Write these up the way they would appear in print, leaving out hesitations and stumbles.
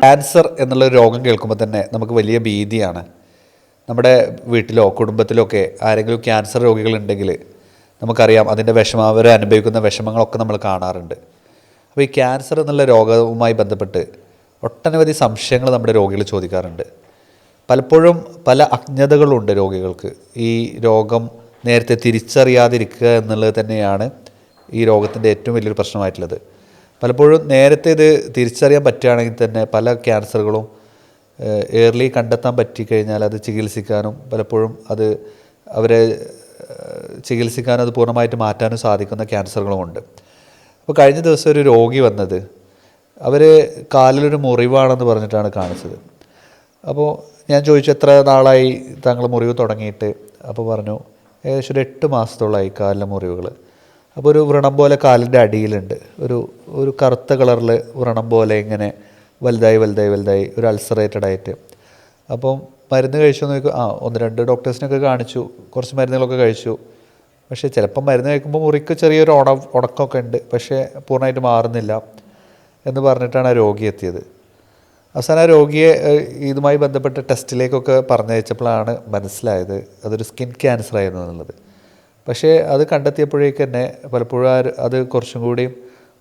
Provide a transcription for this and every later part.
Cancer എന്നുള്ള രോഗം കേൾക്കുമ്പോൾ തന്നെ നമുക്ക് വലിയ ഭീതിയാണ്. നമ്മുടെ വീട്ടിലോ കുടുംബത്തിലോ ഒക്കെ ആരെങ്കിലും ക്യാൻസർ രോഗികളുണ്ടെങ്കിൽ നമുക്കറിയാം അതിൻ്റെ വിഷമം, അവർ അനുഭവിക്കുന്ന വിഷമങ്ങളൊക്കെ നമ്മൾ കാണാറുണ്ട്. അപ്പോൾ ഈ ക്യാൻസർ എന്നുള്ള രോഗവുമായി ബന്ധപ്പെട്ട് ഒട്ടനവധി സംശയങ്ങൾ നമ്മുടെ രോഗികൾ ചോദിക്കാറുണ്ട്. പലപ്പോഴും പല അജ്ഞതകളുണ്ട് രോഗികൾക്ക്. ഈ രോഗം നേരത്തെ തിരിച്ചറിയാതിരിക്കുക എന്നുള്ളത് തന്നെയാണ് ഈ രോഗത്തിൻ്റെ ഏറ്റവും വലിയൊരു പ്രശ്നമായിട്ടുള്ളത്. പലപ്പോഴും നേരത്തെ ഇത് തിരിച്ചറിയാൻ പറ്റുകയാണെങ്കിൽ തന്നെ പല ക്യാൻസറുകളും ഏർലി കണ്ടെത്താൻ പറ്റിക്കഴിഞ്ഞാൽ അത് ചികിത്സിക്കാനും പലപ്പോഴും അത് അവരെ ചികിത്സിക്കാനും അത് പൂർണ്ണമായിട്ട് മാറ്റാനും സാധിക്കുന്ന ക്യാൻസറുകളുമുണ്ട്. അപ്പോൾ കഴിഞ്ഞ ദിവസം ഒരു രോഗി വന്നത് അവർ കാലിലൊരു മുറിവാണെന്ന് പറഞ്ഞിട്ടാണ് കാണിച്ചത്. അപ്പോൾ ഞാൻ ചോദിച്ചു, എത്ര നാളായി താങ്കൾ മുറിവ് തുടങ്ങിയിട്ട്? അപ്പോൾ പറഞ്ഞു ഏകദേശം ഒരു 8 മാസത്തോളമായി കാലിലെ മുറിവുകൾ. അപ്പോൾ ഒരു വ്രണം പോലെ കാലിൻ്റെ അടിയിലുണ്ട്, ഒരു കറുത്ത കളറിൽ വ്രണം പോലെ ഇങ്ങനെ വലുതായി ഒരു അൾസറേറ്റഡ് ആയിട്ട്. അപ്പം മരുന്ന് കഴിച്ചു നോക്കും. 1-2 ഡോക്ടേഴ്സിനൊക്കെ കാണിച്ചു, കുറച്ച് മരുന്നുകളൊക്കെ കഴിച്ചു. പക്ഷേ ചിലപ്പം മരുന്ന് കഴിക്കുമ്പോൾ മുറിക്ക് ചെറിയൊരു ഉണക്കമൊക്കെ ഉണ്ട്, പക്ഷേ പൂർണ്ണമായിട്ട് മാറുന്നില്ല എന്ന് പറഞ്ഞിട്ടാണ് ആ രോഗി എത്തിയത്. അവസാനം ആ രോഗിയെ ഇതുമായി ബന്ധപ്പെട്ട ടെസ്റ്റിലേക്കൊക്കെ പറഞ്ഞയച്ചപ്പോഴാണ് മനസ്സിലായത് അതൊരു സ്കിൻ ക്യാൻസർ ആയിരുന്നു എന്നുള്ളത്. പക്ഷേ അത് കണ്ടെത്തിയപ്പോഴേക്ക് തന്നെ പലപ്പോഴും അത് കുറച്ചും കൂടി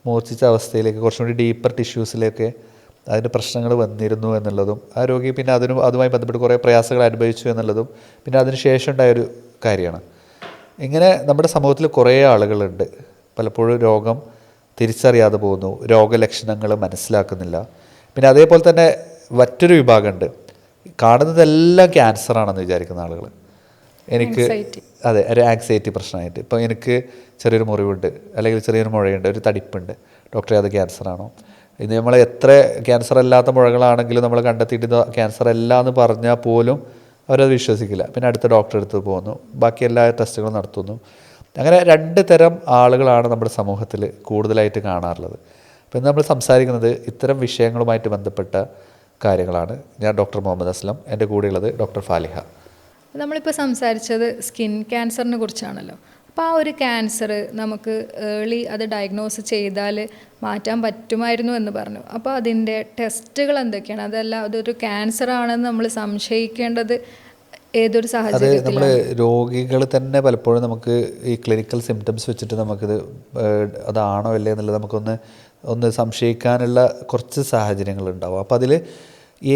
മൂർച്ഛിച്ച അവസ്ഥയിലേക്ക്, കുറച്ചും കൂടി ഡീപ്പർ ടിഷ്യൂസിലേക്ക് അതിന് പ്രശ്നങ്ങൾ വന്നിരുന്നു എന്നുള്ളതും ആ രോഗി പിന്നെ അതുമായി ബന്ധപ്പെട്ട് കുറേ പ്രയാസങ്ങൾ അനുഭവിച്ചു എന്നുള്ളതും പിന്നെ അതിന് ശേഷം ഉണ്ടായൊരു കാര്യമാണ്. ഇങ്ങനെ നമ്മുടെ സമൂഹത്തിൽ കുറേ ആളുകളുണ്ട് പലപ്പോഴും രോഗം തിരിച്ചറിയാതെ പോകുന്നു, രോഗലക്ഷണങ്ങൾ മനസ്സിലാക്കുന്നില്ല. പിന്നെ അതേപോലെ തന്നെ മറ്റൊരു വിഭാഗമുണ്ട്, കാണുന്നതെല്ലാം ക്യാൻസറാണെന്ന് വിചാരിക്കുന്ന ആളുകൾ. എനിക്ക് അതെ, ഒരു ആങ്സൈറ്റി പ്രശ്നമായിട്ട് ഇപ്പോൾ എനിക്ക് ചെറിയൊരു മുറിവുണ്ട്, അല്ലെങ്കിൽ ചെറിയൊരു മുഴയുണ്ട്, ഒരു തടിപ്പുണ്ട്, ഡോക്ടറെ അത് ക്യാൻസറാണോ? ഇന്ന് നമ്മൾ എത്ര ക്യാൻസർ അല്ലാത്ത മുഴകളാണെങ്കിലും നമ്മൾ കണ്ടെത്തിയിട്ട് ക്യാൻസർ അല്ല എന്ന് പറഞ്ഞാൽ പോലും അവരത് വിശ്വസിക്കില്ല. പിന്നെ അടുത്ത ഡോക്ടറെ അടുത്ത് പോകുന്നു, ബാക്കി എല്ലാ ടെസ്റ്റുകളും നടത്തുന്നു. അങ്ങനെ 2 തരം ആളുകളാണ് നമ്മുടെ സമൂഹത്തിൽ കൂടുതലായിട്ട് കാണാറുള്ളത്. അപ്പോൾ നമ്മൾ സംസാരിക്കുന്നത് ഇത്തരം വിഷയങ്ങളുമായിട്ട് ബന്ധപ്പെട്ട കാര്യങ്ങളാണ്. ഞാൻ ഡോക്ടർ മുഹമ്മദ് അസ്ലം, എൻ്റെ കൂടെയുള്ളത് ഡോക്ടർ ഫാലിഹ. നമ്മളിപ്പോൾ സംസാരിച്ചത് സ്കിൻ ക്യാൻസറിനെ കുറിച്ചാണല്ലോ. അപ്പോൾ ആ ഒരു ക്യാൻസർ നമുക്ക് ഏർലി അത് ഡയഗ്നോസ് ചെയ്താൽ മാറ്റാൻ പറ്റുമായിരുന്നു എന്ന് പറഞ്ഞു. അപ്പോൾ അതിൻ്റെ ടെസ്റ്റുകൾ എന്തൊക്കെയാണ്? അതല്ല അതൊരു ക്യാൻസർ ആണെന്ന് നമ്മൾ സംശയിക്കേണ്ടത് ഏതൊരു സാഹചര്യത്തിലാണ്? നമ്മൾ രോഗികൾ തന്നെ പലപ്പോഴും നമുക്ക് ഈ ക്ലിനിക്കൽ സിംറ്റംസ് വെച്ചിട്ട് നമുക്കിത് അതാണോ അല്ലേ എന്നുള്ളത് നമുക്കൊന്ന് സംശയിക്കാനുള്ള കുറച്ച് സാഹചര്യങ്ങളുണ്ടാവും. അപ്പോൾ അതിൽ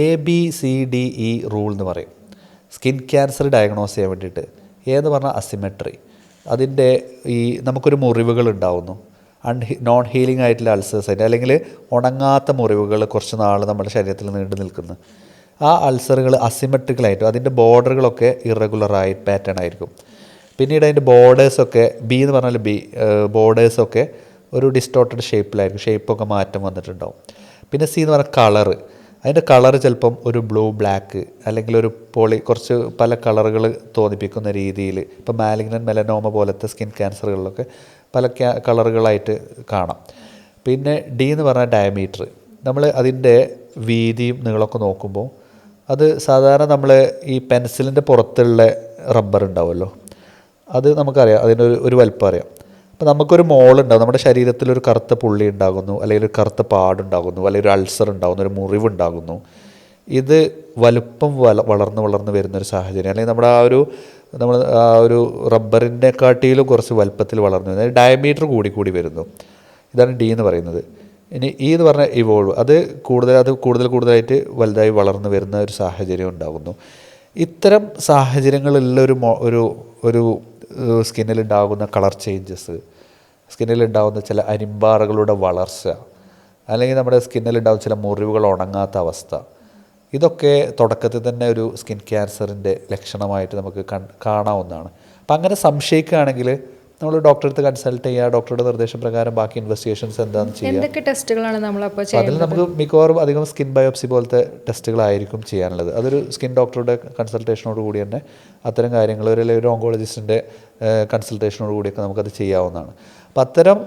ABCDE റൂൾ എന്ന് പറയും സ്കിൻ ക്യാൻസർ ഡയഗ്നോസ് ചെയ്യാൻ വേണ്ടിയിട്ട്. എന്ന് പറഞ്ഞാൽ അസിമെട്രി, അതിൻ്റെ ഈ നമുക്കൊരു മുറിവുകൾ ഉണ്ടാവുന്നു, നോൺ ഹീലിംഗ് ആയിട്ടുള്ള അൾസേഴ്സ് ആയിട്ട്, അല്ലെങ്കിൽ ഉണങ്ങാത്ത മുറിവുകൾ കുറച്ച് നാൾ നമ്മുടെ ശരീരത്തിൽ നീണ്ടു നിൽക്കുന്നു. ആ അൾസറുകൾ അസിമെട്രിക്കലായിട്ടും അതിൻ്റെ ബോർഡറുകളൊക്കെ ഇറഗുലറായി പാറ്റേൺ ആയിരിക്കും. പിന്നീട് അതിൻ്റെ ബോർഡേഴ്സൊക്കെ B എന്ന് പറഞ്ഞാൽ ബോർഡേഴ്സൊക്കെ ഒരു ഡിസ്റ്റോർട്ടഡ് ഷേപ്പിലായിരിക്കും, ഷേപ്പൊക്കെ മാറ്റം വന്നിട്ടുണ്ടാവും. പിന്നെ C എന്ന് പറഞ്ഞാൽ കളറ്, അതിൻ്റെ കളറ് ചിലപ്പം ഒരു ബ്ലൂ ബ്ലാക്ക് അല്ലെങ്കിൽ ഒരു കുറച്ച് പല കളറുകൾ തോന്നിപ്പിക്കുന്ന രീതിയിൽ, ഇപ്പോൾ മാലിഗ്നൻ്റ് മെലനോമ പോലത്തെ സ്കിൻ ക്യാൻസറുകളിലൊക്കെ പല കളറുകളായിട്ട് കാണാം. പിന്നെ D എന്ന് പറഞ്ഞാൽ ഡയമീറ്റർ, നമ്മൾ അതിൻ്റെ വീതിയും നീളമൊക്കെ നോക്കുമ്പോൾ അത് സാധാരണ നമ്മൾ ഈ പെൻസിലിൻ്റെ പുറത്തുള്ള റബ്ബർ ഉണ്ടാവുമല്ലോ, അത് നമുക്കറിയാം, അതിനൊരു വലിപ്പം അറിയാം. അപ്പോൾ നമുക്കൊരു മോളുണ്ടാകും, നമ്മുടെ ശരീരത്തിലൊരു കറുത്ത പുള്ളി ഉണ്ടാകുന്നു, അല്ലെങ്കിൽ ഒരു കറുത്ത പാടുണ്ടാകുന്നു, അല്ലെങ്കിൽ ഒരു അൾസർ ഉണ്ടാകുന്നു, ഒരു മുറിവുണ്ടാകുന്നു. ഇത് വലുപ്പം വളർന്ന് വരുന്നൊരു സാഹചര്യം, അല്ലെങ്കിൽ നമ്മൾ ആ ഒരു റബ്ബറിൻ്റെ കാട്ടിയിലും കുറച്ച് വലുപ്പത്തിൽ വളർന്നു വരുന്നത്, ഡയമീറ്റർ കൂടി വരുന്നു. ഇതാണ് D എന്ന് പറയുന്നത്. ഇനി E എന്ന് പറഞ്ഞാൽ ഇവോൾവ്, അത് കൂടുതലായിട്ട് വലുതായി വളർന്നു വരുന്ന ഒരു സാഹചര്യം ഉണ്ടാകുന്നു. ഇത്തരം സാഹചര്യങ്ങളുള്ള ഒരു സ്കിന്നിലുണ്ടാകുന്ന കളർ ചേഞ്ചസ്, സ്കിന്നിലുണ്ടാകുന്ന ചില അരിമ്പാറകളുടെ വളർച്ച, അല്ലെങ്കിൽ നമ്മുടെ സ്കിന്നിലുണ്ടാകുന്ന ചില മുറിവുകൾ ഉണങ്ങാത്ത അവസ്ഥ, ഇതൊക്കെ തുടക്കത്തിൽ തന്നെ ഒരു സ്കിൻ ക്യാൻസറിൻ്റെ ലക്ഷണമായിട്ട് നമുക്ക് കാണാവുന്നതാണ്. അപ്പം അങ്ങനെ സംശയിക്കുകയാണെങ്കിൽ നമ്മൾ ഡോക്ടറെ അടുത്ത് കൺസൾട്ട് ചെയ്യുക, ഡോക്ടറുടെ നിർദ്ദേശപ്രകാരം ബാക്കി ഇൻവെസ്റ്റിഗേഷൻസ് എന്താണെന്ന് ചെയ്യുക. എന്തൊക്കെ ടെസ്റ്റുകളാണ് നമ്മളപ്പോൾ ചെയ്യുന്നത്? അതിൽ നമുക്ക് മിക്കവാറും അധികം സ്കിൻ ബയോപ്സി പോലത്തെ ടെസ്റ്റുകളായിരിക്കും ചെയ്യാനുള്ളത്. അതൊരു സ്കിൻ ഡോക്ടറുടെ കൺസൾട്ടേഷനോട് കൂടി തന്നെ അത്തരം കാര്യങ്ങൾ, ഒരു ഓങ്കോളജിസ്റ്റിൻ്റെ കൺസൾട്ടേഷനോട് കൂടിയൊക്കെ നമുക്കത് ചെയ്യാവുന്നതാണ്. അപ്പം അത്തരം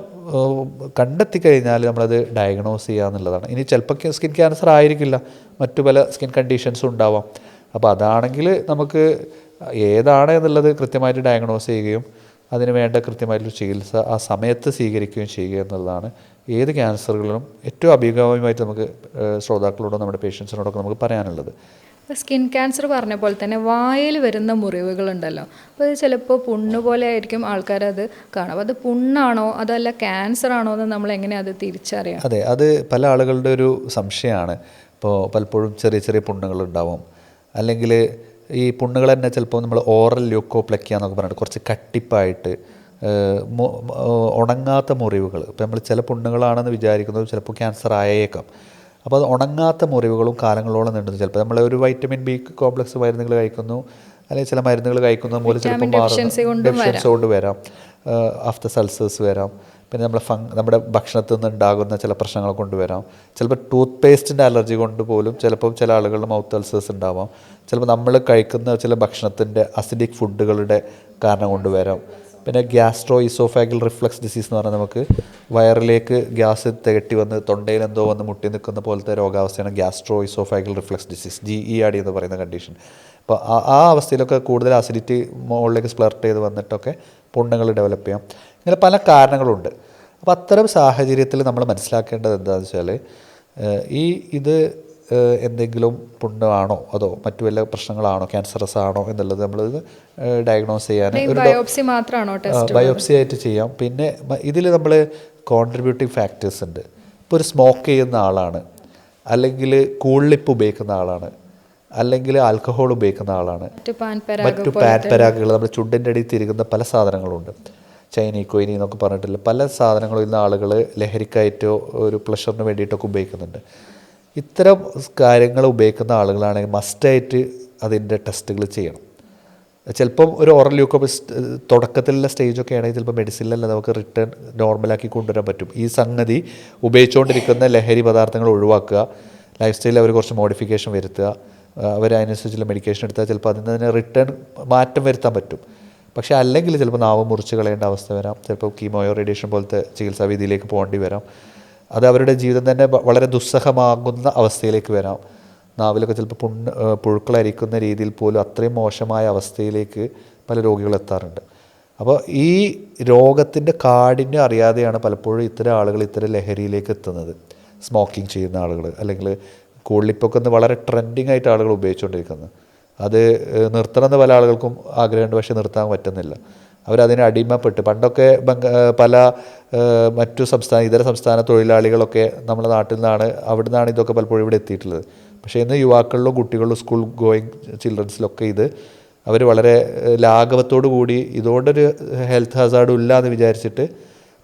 കണ്ടെത്തി കഴിഞ്ഞാൽ നമ്മളത് ഡയഗ്നോസ് ചെയ്യുക എന്നുള്ളതാണ്. ഇനി ചിലപ്പോൾ സ്കിൻ ക്യാൻസർ ആയിരിക്കില്ല, മറ്റു പല സ്കിൻ കണ്ടീഷൻസും ഉണ്ടാവാം. അപ്പോൾ അതാണെങ്കിൽ നമുക്ക് ഏതാണ് എന്നുള്ളത് കൃത്യമായിട്ട് ഡയഗ്നോസ് ചെയ്യുകയും അതിന് വേണ്ട കൃത്യമായിട്ടുള്ള ചികിത്സ ആ സമയത്ത് സ്വീകരിക്കുകയും ചെയ്യുക എന്നുള്ളതാണ് ഏത് ക്യാൻസറുകളിലും ഏറ്റവും അഭികാമ്യമായിട്ട് നമുക്ക് ശ്രോതാക്കളോടും നമ്മുടെ പേഷ്യൻസിനോടൊക്കെ നമുക്ക് പറയാനുള്ളത്. സ്കിൻ ക്യാൻസർ പറഞ്ഞ പോലെ തന്നെ വായിൽ വരുന്ന മുറിവുകളുണ്ടല്ലോ, അപ്പോൾ അത് ചിലപ്പോൾ പുണ്ണ് പോലെ ആയിരിക്കും ആൾക്കാരത് കാണും. അപ്പോൾ അത് പുണ്ണാണോ അതല്ല ക്യാൻസർ ആണോ എന്ന് നമ്മൾ എങ്ങനെയാണ് അത് തിരിച്ചറിയാം? അതെ, അത് പല ആളുകളുടെ ഒരു സംശയമാണ്. ഇപ്പോൾ പലപ്പോഴും ചെറിയ ചെറിയ പുണ്ണുകളുണ്ടാവും, അല്ലെങ്കിൽ ഈ പുണ്ണുകൾ തന്നെ ചിലപ്പോൾ നമ്മൾ ഓറൽ ല്യൂക്കോപ്ലക്കിയ എന്നൊക്കെ പറഞ്ഞിട്ട് കുറച്ച് കട്ടിപ്പായിട്ട് ഉണങ്ങാത്ത മുറിവുകൾ. ഇപ്പോൾ നമ്മൾ ചില പുണ്ണുകളാണെന്ന് വിചാരിക്കുന്നത് ചിലപ്പോൾ ക്യാൻസർ ആയേക്കാം. അപ്പോൾ അത് ഉണങ്ങാത്ത മുറിവുകളും കാലങ്ങളോളം നീണ്ടുന്നു. ചിലപ്പോൾ നമ്മൾ ഒരു വൈറ്റമിൻ ബി കോംപ്ലക്സ് മരുന്നുകൾ കഴിക്കുന്നു, അല്ലെങ്കിൽ ചില മരുന്നുകൾ കഴിക്കുന്നത് മൂലം ചിലപ്പോൾ ഡെഫിഷ്യൻസി കൊണ്ട് വരാം, ആഫ്റ്റർ സൾസേഴ്സ് വരാം. പിന്നെ നമ്മുടെ ഭക്ഷണത്തിൽ നിന്ന് ഉണ്ടാകുന്ന ചില പ്രശ്നങ്ങൾ കൊണ്ടുവരാം. ചിലപ്പോൾ ടൂത്ത് പേസ്റ്റിൻ്റെ അലർജി കൊണ്ട് പോലും ചിലപ്പോൾ ചില ആളുകളുടെ മൗത്ത് അൾസേഴ്സ് ഉണ്ടാവാം. ചിലപ്പോൾ നമ്മൾ കഴിക്കുന്ന ചില ഭക്ഷണത്തിൻ്റെ അസിഡിക് ഫുഡുകളുടെ കാരണം കൊണ്ടുവരാം. പിന്നെ ഗ്യാസ്ട്രോ ഇസോഫാഗൽ റിഫ്ലക്സ് ഡിസീസ് എന്ന് പറഞ്ഞാൽ നമുക്ക് വയറിലേക്ക് ഗ്യാസ് തികട്ടി വന്ന് തൊണ്ടയിൽ എന്തോ വന്ന് മുട്ടി നിൽക്കുന്ന പോലത്തെ രോഗാവസ്ഥയാണ് gastro oesophageal reflux disease, GERD എന്ന് പറയുന്ന കണ്ടീഷൻ. അപ്പോൾ ആ അവസ്ഥയിലൊക്കെ കൂടുതൽ അസിഡിറ്റി മുകളിലേക്ക് സ്പ്ലർട്ട് ചെയ്ത് വന്നിട്ടൊക്കെ പുണ്ണുകൾ ഡെവലപ്പ് ചെയ്യാം. ഇങ്ങനെ പല കാരണങ്ങളുണ്ട്. അപ്പോൾ അത്തരം സാഹചര്യത്തിൽ നമ്മൾ മനസ്സിലാക്കേണ്ടത് എന്താണെന്ന് വെച്ചാൽ ഇത് എന്തെങ്കിലും പുണ്ണാണോ അതോ മറ്റു വല്ല പ്രശ്നങ്ങളാണോ ക്യാൻസറസ് ആണോ എന്നുള്ളത് നമ്മൾ ഡയഗ്നോസ് ചെയ്യാൻ ബയോപ്സി ആയിട്ട് ചെയ്യാം. പിന്നെ ഇതിൽ നമ്മൾ കോൺട്രിബ്യൂട്ടിംഗ് ഫാക്ടേഴ്സ് ഉണ്ട്. ഇപ്പോൾ ഒരു സ്മോക്ക് ചെയ്യുന്ന ആളാണ്, അല്ലെങ്കിൽ കൂളിപ്പ് ഉപയോഗിക്കുന്ന ആളാണ്, അല്ലെങ്കിൽ ആൽക്കഹോൾ ഉപയോഗിക്കുന്ന ആളാണ്, മറ്റു പാൻപരാഗുകൾ നമ്മൾ ചുണ്ടിൻ്റെ അടിയിൽ തിരികുന്ന പല സാധനങ്ങളുണ്ട്, ചൈനി കൊയിനി എന്നൊക്കെ പറഞ്ഞിട്ടില്ല പല സാധനങ്ങളും ഇന്ന് ആളുകൾ ലഹരിക്കായിട്ടോ ഒരു പ്ലഷറിന് വേണ്ടിയിട്ടൊക്കെ ഉപയോഗിക്കുന്നുണ്ട്. ഇത്തരം കാര്യങ്ങൾ ഉപയോഗിക്കുന്ന ആളുകളാണെങ്കിൽ മസ്റ്റായിട്ട് അതിൻ്റെ ടെസ്റ്റുകൾ ചെയ്യണം. ചിലപ്പം ഒരു ഓറൽ ല്യൂക്കോപ്ലസ് തുടക്കത്തിലുള്ള സ്റ്റേജൊക്കെ ആണെങ്കിൽ ചിലപ്പോൾ മെഡിസിനിലല്ല നമുക്ക് റിട്ടേൺ നോർമലാക്കി കൊണ്ടുവരാൻ പറ്റും. ഈ സംഗതി ഉപയോഗിച്ചുകൊണ്ടിരിക്കുന്ന ലഹരി പദാർത്ഥങ്ങൾ ഒഴിവാക്കുക, ലൈഫ് സ്റ്റൈലിൽ അവർ കുറച്ച് മോഡിഫിക്കേഷൻ വരുത്തുക, അവർ അതിനനുസരിച്ചുള്ള മെഡിക്കേഷൻ എടുത്താൽ ചിലപ്പോൾ അതിൽ നിന്ന് റിട്ടേൺ മാറ്റം വരുത്താൻ പറ്റും. പക്ഷേ അല്ലെങ്കിൽ ചിലപ്പോൾ നാവ് മുറിച്ച് കളയേണ്ട അവസ്ഥ വരാം, ചിലപ്പോൾ കീമോയോ റേഡിയേഷൻ പോലത്തെ ചികിത്സാ രീതിയിലേക്ക് പോകേണ്ടി വരാം. അത് അവരുടെ ജീവിതം തന്നെ വളരെ ദുസ്സഹമാകുന്ന അവസ്ഥയിലേക്ക് വരാം. നാവിലൊക്കെ ചിലപ്പോൾ പുഴുക്കളരിക്കുന്ന രീതിയിൽ പോലും അത്രയും മോശമായ അവസ്ഥയിലേക്ക് പല രോഗികൾ എത്താറുണ്ട്. അപ്പോൾ ഈ രോഗത്തിൻ്റെ കാഠിന്യം അറിയാതെയാണ് പലപ്പോഴും ഇത്തരം ആളുകൾ ഇത്തരം ലഹരിയിലേക്ക് എത്തുന്നത്. സ്മോക്കിംഗ് ചെയ്യുന്ന ആളുകൾ, അല്ലെങ്കിൽ കൂളിപ്പൊക്കെ ഒന്ന് വളരെ ട്രെൻഡിങ് ആയിട്ട് ആളുകൾ ഉപയോഗിച്ചുകൊണ്ടിരിക്കുന്നത്. അത് നിർത്തണമെന്ന് പല ആളുകൾക്കും ആഗ്രഹമുണ്ട്, പക്ഷേ നിർത്താൻ പറ്റുന്നില്ല. അവരതിന് അടിമപ്പെട്ട് പണ്ടൊക്കെ പല മറ്റു ഇതര സംസ്ഥാന തൊഴിലാളികളൊക്കെ നമ്മുടെ നാട്ടിൽ നിന്നാണ് അവിടെ നിന്നാണ് ഇതൊക്കെ പലപ്പോഴും ഇവിടെ എത്തിയിട്ടുള്ളത്. പക്ഷേ ഇന്ന് യുവാക്കളിലും കുട്ടികളിലും സ്കൂൾ ഗോയിങ് ചിൽഡ്രൻസിലൊക്കെ അവർ വളരെ ലാഘവത്തോടു കൂടി ഇതുകൊണ്ടൊരു ഹെൽത്ത് ഹസാർഡും ഇല്ല എന്ന് വിചാരിച്ചിട്ട്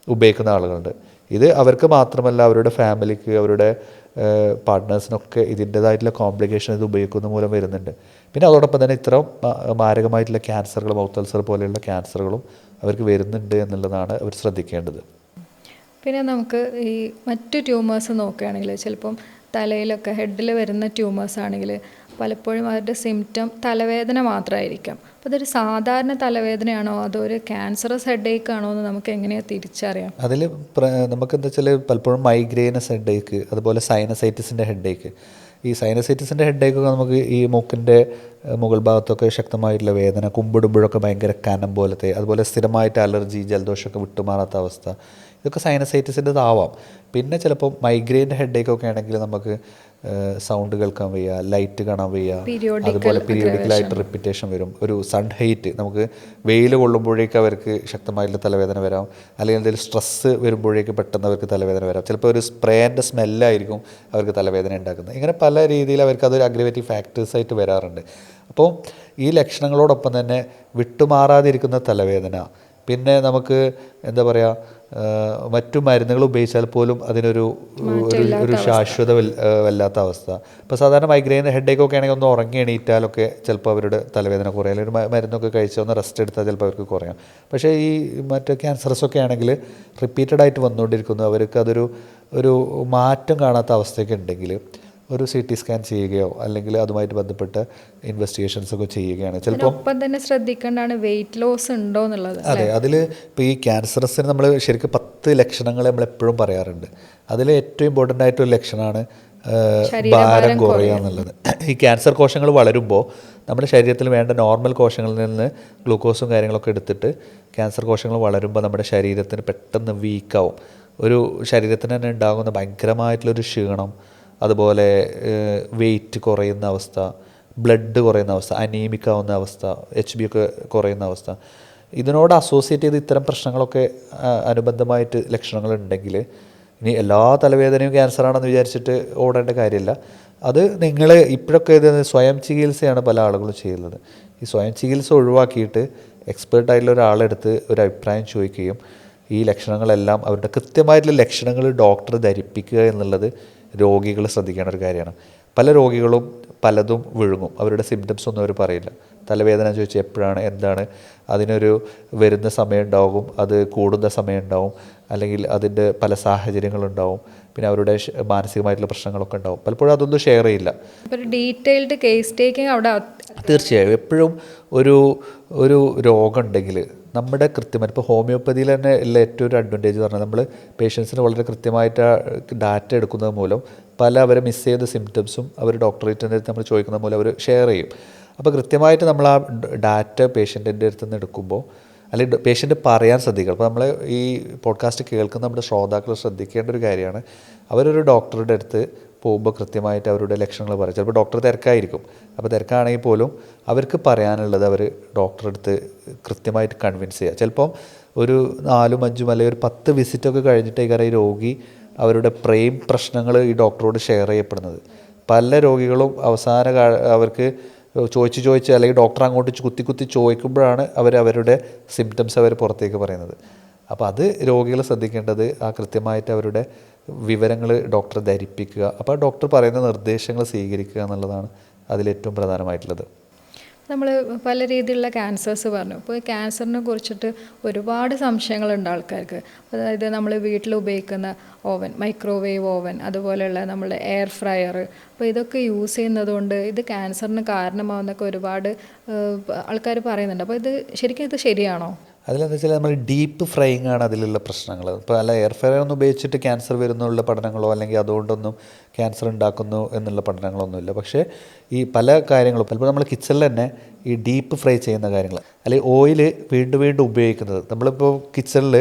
ഉപയോഗിക്കുന്ന ആളുകളുണ്ട്. ഇത് അവർക്ക് മാത്രമല്ല അവരുടെ ഫാമിലിക്ക്, അവരുടെ പാർട്ട്നേഴ്സിനൊക്കെ ഇതിൻ്റേതായിട്ടുള്ള കോംപ്ലിക്കേഷൻ ഇത് ഉപയോഗിക്കുന്ന മൂലം വരുന്നുണ്ട്. പിന്നെ അതോടൊപ്പം തന്നെ ഇത്തരം മാരകമായിട്ടുള്ള ക്യാൻസറുകൾ, മൗത്ത് അൾസർ പോലെയുള്ള ക്യാൻസറുകളും അവർക്ക് വരുന്നുണ്ട് എന്നുള്ളതാണ് അവർ ശ്രദ്ധിക്കേണ്ടത്. പിന്നെ നമുക്ക് ഈ മറ്റു ട്യൂമേഴ്സ് നോക്കുകയാണെങ്കിൽ ചിലപ്പം തലയിലൊക്കെ ഹെഡിൽ വരുന്ന ട്യൂമേഴ്സ് ആണെങ്കിൽ പലപ്പോഴും അവരുടെ സിംറ്റം തലവേദന മാത്രമായിരിക്കാം. അപ്പോൾ അതൊരു സാധാരണ തലവേദനയാണോ അതോ ഒരു ക്യാൻസറസ് ഹെഡേക്ക് ആണോ എന്ന് നമുക്ക് എങ്ങനെയാണ് തിരിച്ചറിയാം? അതിൽ നമുക്ക് എന്താ വെച്ചാൽ പലപ്പോഴും മൈഗ്രെയിനസ് ഹെഡേക്ക്, അതുപോലെ സൈനസൈറ്റിസിൻ്റെ ഹെഡേക്ക്. ഈ സൈനസൈറ്റിസിൻ്റെ ഹെഡേക്കൊക്കെ നമുക്ക് ഈ മൂക്കിൻ്റെ മുകൾ ഭാഗത്തൊക്കെ ശക്തമായിട്ടുള്ള വേദന, കുമ്പിടുമ്പോഴൊക്കെ ഭയങ്കര കനം പോലത്തെ, അതുപോലെ സ്ഥിരമായിട്ട് അലർജി, ജലദോഷമൊക്കെ വിട്ടുമാറാത്ത അവസ്ഥ, ഇതൊക്കെ സൈനസൈറ്റിസിൻ്റെതാവാം. പിന്നെ ചിലപ്പോൾ മൈഗ്രെയിൻ്റെ ഹെഡേക്കൊക്കെ ആണെങ്കിൽ നമുക്ക് സൗണ്ട് കേൾക്കാൻ വയ്യ, ലൈറ്റ് കാണാൻ വയ്യ, അതുപോലെ പീരിയോഡിക്കലായിട്ട് റിപ്പീറ്റേഷൻ വരും. ഒരു സൺ ഹൈറ്റ്, നമുക്ക് വെയിൽ കൊള്ളുമ്പോഴേക്ക് അവർക്ക് ശക്തമായിട്ടുള്ള തലവേദന വരാം, അല്ലെങ്കിൽ എന്തെങ്കിലും സ്ട്രെസ്സ് വരുമ്പോഴേക്ക് പെട്ടെന്ന് അവർക്ക് തലവേദന വരാം. ചിലപ്പോൾ ഒരു സ്പ്രേൻ്റെ സ്മെല്ലായിരിക്കും അവർക്ക് തലവേദന ഉണ്ടാക്കുന്നത്. ഇങ്ങനെ പല രീതിയിൽ അവർക്ക് അതൊരു അഗ്രവേറ്റീവ് ഫാക്ടേഴ്സായിട്ട് വരാറുണ്ട്. അപ്പോൾ ഈ ലക്ഷണങ്ങളോടൊപ്പം തന്നെ വിട്ടുമാറാതിരിക്കുന്ന തലവേദന, പിന്നെ നമുക്ക് എന്താ പറയുക മറ്റു മരുന്നുകൾ ഉപയോഗിച്ചാൽ പോലും അതിനൊരു ശാശ്വത വല്ലാത്ത അവസ്ഥ. ഇപ്പോൾ സാധാരണ മൈഗ്രെയിൻ ഹെഡേക്കൊക്കെ ആണെങ്കിൽ ഒന്ന് ഉറങ്ങി എണീറ്റാലൊക്കെ ചിലപ്പോൾ അവരുടെ തലവേദന കുറയാം, അല്ലെങ്കിൽ ഒരു മരുന്നൊക്കെ കഴിച്ച് ഒന്ന് റെസ്റ്റ് എടുത്താൽ ചിലപ്പോൾ അവർക്ക് കുറയാം. പക്ഷേ ഈ മറ്റേ ക്യാൻസറസൊക്കെ ആണെങ്കിൽ റിപ്പീറ്റഡായിട്ട് വന്നുകൊണ്ടിരിക്കുന്നു, അവർക്ക് ഒരു മാറ്റം കാണാത്ത അവസ്ഥയൊക്കെ ഉണ്ടെങ്കിൽ ഒരു CT സ്കാൻ ചെയ്യുകയോ അല്ലെങ്കിൽ അതുമായിട്ട് ബന്ധപ്പെട്ട് ഇൻവെസ്റ്റിഗേഷൻസ് ഒക്കെ ചെയ്യുകയാണ്. ചിലപ്പോൾ തന്നെ ശ്രദ്ധിക്കേണ്ടതാണ് വെയിറ്റ് ലോസ് ഉണ്ടോ എന്നുള്ളത്. അതെ, അതിൽ ഇപ്പോൾ ഈ ക്യാൻസറസിന് നമ്മൾ ശരിക്കും 10 ലക്ഷണങ്ങൾ നമ്മൾ എപ്പോഴും പറയാറുണ്ട്. അതിൽ ഏറ്റവും ഇമ്പോർട്ടൻ്റ് ആയിട്ടൊരു ലക്ഷണമാണ് ഭാരം കുറയുക എന്നുള്ളത്. ഈ ക്യാൻസർ കോശങ്ങൾ വളരുമ്പോൾ നമ്മുടെ ശരീരത്തിൽ വേണ്ട നോർമൽ കോശങ്ങളിൽ നിന്ന് ഗ്ലൂക്കോസും കാര്യങ്ങളൊക്കെ എടുത്തിട്ട് ക്യാൻസർ കോശങ്ങൾ വളരുമ്പോൾ നമ്മുടെ ശരീരത്തിന് പെട്ടെന്ന് വീക്കാവും. ഒരു ശരീരത്തിന് തന്നെ ഉണ്ടാകുന്ന ഭയങ്കരമായിട്ടുള്ളൊരു ക്ഷീണം, അതുപോലെ വെയിറ്റ് കുറയുന്ന അവസ്ഥ, ബ്ലഡ് കുറയുന്ന അവസ്ഥ, അനീമിക് ആവുന്ന അവസ്ഥ, HB ഒക്കെ കുറയുന്ന അവസ്ഥ. ഇതിനോട് അസോസിയേറ്റ് ചെയ്ത് ഇത്തരം പ്രശ്നങ്ങളൊക്കെ അനുബന്ധമായിട്ട് ലക്ഷണങ്ങളുണ്ടെങ്കിൽ, ഇനി എല്ലാ തലവേദനയും ക്യാൻസറാണെന്ന് വിചാരിച്ചിട്ട് ഓടേണ്ട കാര്യമില്ല. അത് നിങ്ങൾ ഇപ്പോഴൊക്കെ ഇത് സ്വയം ചികിത്സയാണ് പല ആളുകളും ചെയ്യുന്നത്. ഈ സ്വയം ചികിത്സ ഒഴിവാക്കിയിട്ട് എക്സ്പേർട്ടായിട്ടുള്ള ഒരാളെടുത്ത് ഒരു അഭിപ്രായം ചോദിക്കുകയും ഈ ലക്ഷണങ്ങളെല്ലാം അവരുടെ കൃത്യമായിട്ടുള്ള ലക്ഷണങ്ങൾ ഡോക്ടർ ധരിപ്പിക്കുക എന്നുള്ളത് രോഗികൾ ശ്രദ്ധിക്കേണ്ട ഒരു കാര്യമാണ്. പല രോഗികളും പലതും വിഴുങ്ങും, അവരുടെ സിംറ്റംസ് ഒന്നും അവർ പറയില്ല. തലവേദന ചോദിച്ചാൽ എപ്പോഴാണ്, എന്താണ്, അതിനൊരു വരുന്ന സമയം ഉണ്ടാകും, അത് കൂടുന്ന സമയം ഉണ്ടാവും, അല്ലെങ്കിൽ അതിൻ്റെ പല സാഹചര്യങ്ങളുണ്ടാവും, പിന്നെ അവരുടെ മാനസികമായിട്ടുള്ള പ്രശ്നങ്ങളൊക്കെ ഉണ്ടാവും. പലപ്പോഴും അതൊന്നും ഷെയർ ചെയ്യില്ല. ഒരു ഡീറ്റെയിൽഡ് കേസ് ടേക്കിംഗ് അവിടെ തീർച്ചയായും എപ്പോഴും ഒരു രോഗം ഉണ്ടെങ്കിൽ നമ്മുടെ കൃത്യമായിട്ട്, ഇപ്പോൾ ഹോമിയോപ്പതിയിൽ തന്നെ ഉള്ള ഏറ്റവും ഒരു അഡ്വാൻറ്റേജ് എന്ന് പറഞ്ഞാൽ നമ്മൾ പേഷ്യൻസിന് വളരെ കൃത്യമായിട്ട് ഡാറ്റ എടുക്കുന്നത് മൂലം പല അവരെ മിസ് ചെയ്ത സിംറ്റംസും അവർ ഡോക്ടറേറ്റിൻ്റെ അടുത്ത് നമ്മൾ ചോദിക്കുന്നത് മൂലം അവർ ഷെയർ ചെയ്യും. അപ്പോൾ കൃത്യമായിട്ട് നമ്മൾ ആ ഡാറ്റ പേഷ്യൻറ്റിൻ്റെ അടുത്ത് നിന്ന് എടുക്കുമ്പോൾ, അല്ലെങ്കിൽ പേഷ്യൻറ്റ് പറയാൻ ശ്രദ്ധിക്കണം. അപ്പോൾ നമ്മൾ ഈ പോഡ്കാസ്റ്റ് കേൾക്കുന്ന നമ്മുടെ ശ്രോതാക്കൾ ശ്രദ്ധിക്കേണ്ട ഒരു കാര്യമാണ്, അവരൊരു ഡോക്ടറുടെ അടുത്ത് പോകുമ്പോൾ കൃത്യമായിട്ട് അവരുടെ ലക്ഷണങ്ങൾ പറയും. ചിലപ്പോൾ ഡോക്ടർ തിരക്കായിരിക്കും, അപ്പോൾ തിരക്കാണെങ്കിൽ പോലും അവർക്ക് പറയാനുള്ളത് അവർ ഡോക്ടറെ അടുത്ത് കൃത്യമായിട്ട് കൺവിൻസ് ചെയ്യുക. ചിലപ്പം ഒരു 4-5 അല്ലെങ്കിൽ ഒരു 10 വിസിറ്റൊക്കെ കഴിഞ്ഞിട്ടേക്കാരം ഈ രോഗി അവരുടെ പ്രശ്നങ്ങൾ ഈ ഡോക്ടറോട് ഷെയർ ചെയ്യപ്പെടുന്നത്. പല രോഗികളും അവർക്ക് ചോദിച്ച് അല്ലെങ്കിൽ ഡോക്ടർ അങ്ങോട്ട് കുത്തി ചോദിക്കുമ്പോഴാണ് അവരുടെ സിംറ്റംസ് അവർ പുറത്തേക്ക് പറയുന്നത്. അപ്പോൾ അത് രോഗികൾ ശ്രദ്ധിക്കേണ്ടത്, ആ കൃത്യമായിട്ട് അവരുടെ വിവരങ്ങൾ ഡോക്ടറെ ധരിപ്പിക്കുക. അപ്പോൾ ഡോക്ടർ പറയുന്ന നിർദ്ദേശങ്ങൾ സ്വീകരിക്കുക എന്നുള്ളതാണ് അതിലേറ്റവും പ്രധാനമായിട്ടുള്ളത്. നമ്മൾ പല രീതിയിലുള്ള ക്യാൻസേഴ്സ് പറഞ്ഞു. ഇപ്പോൾ ക്യാൻസറിനെ കുറിച്ചിട്ട് ഒരുപാട് സംശയങ്ങളുണ്ട് ആൾക്കാർക്ക്. അതായത് നമ്മൾ വീട്ടിൽ ഉപയോഗിക്കുന്ന ഓവൻ, മൈക്രോവേവ് ഓവൻ, അതുപോലെയുള്ള നമ്മുടെ എയർ ഫ്രയർ, അപ്പോൾ ഇതൊക്കെ യൂസ് ചെയ്യുന്നത് കൊണ്ട് ഇത് ക്യാൻസറിന് കാരണമാവുന്നൊക്കെ ഒരുപാട് ആൾക്കാർ പറയുന്നുണ്ട്. അപ്പോൾ ശരിക്കും ഇത് ശരിയാണോ? അതിലെന്താ വെച്ചാൽ നമ്മൾ ഡീപ്പ് ഫ്രൈയിങ് ആണ് അതിലുള്ള പ്രശ്നങ്ങൾ. ഇപ്പോൾ അല്ല എയർ ഫ്രയർ ഒന്നും ഉപയോഗിച്ചിട്ട് ക്യാൻസർ വരുന്നുള്ള പഠനങ്ങളോ അല്ലെങ്കിൽ അതുകൊണ്ടൊന്നും ക്യാൻസർ ഉണ്ടാക്കുന്നു എന്നുള്ള പഠനങ്ങളൊന്നുമില്ല. പക്ഷേ ഈ പല കാര്യങ്ങളും പലപ്പോൾ നമ്മൾ കിച്ചണിൽ തന്നെ ഈ ഡീപ്പ് ഫ്രൈ ചെയ്യുന്ന കാര്യങ്ങൾ, അല്ലെങ്കിൽ ഓയിൽ വീണ്ടും ഉപയോഗിക്കുന്നത്, നമ്മളിപ്പോൾ കിച്ചണിൽ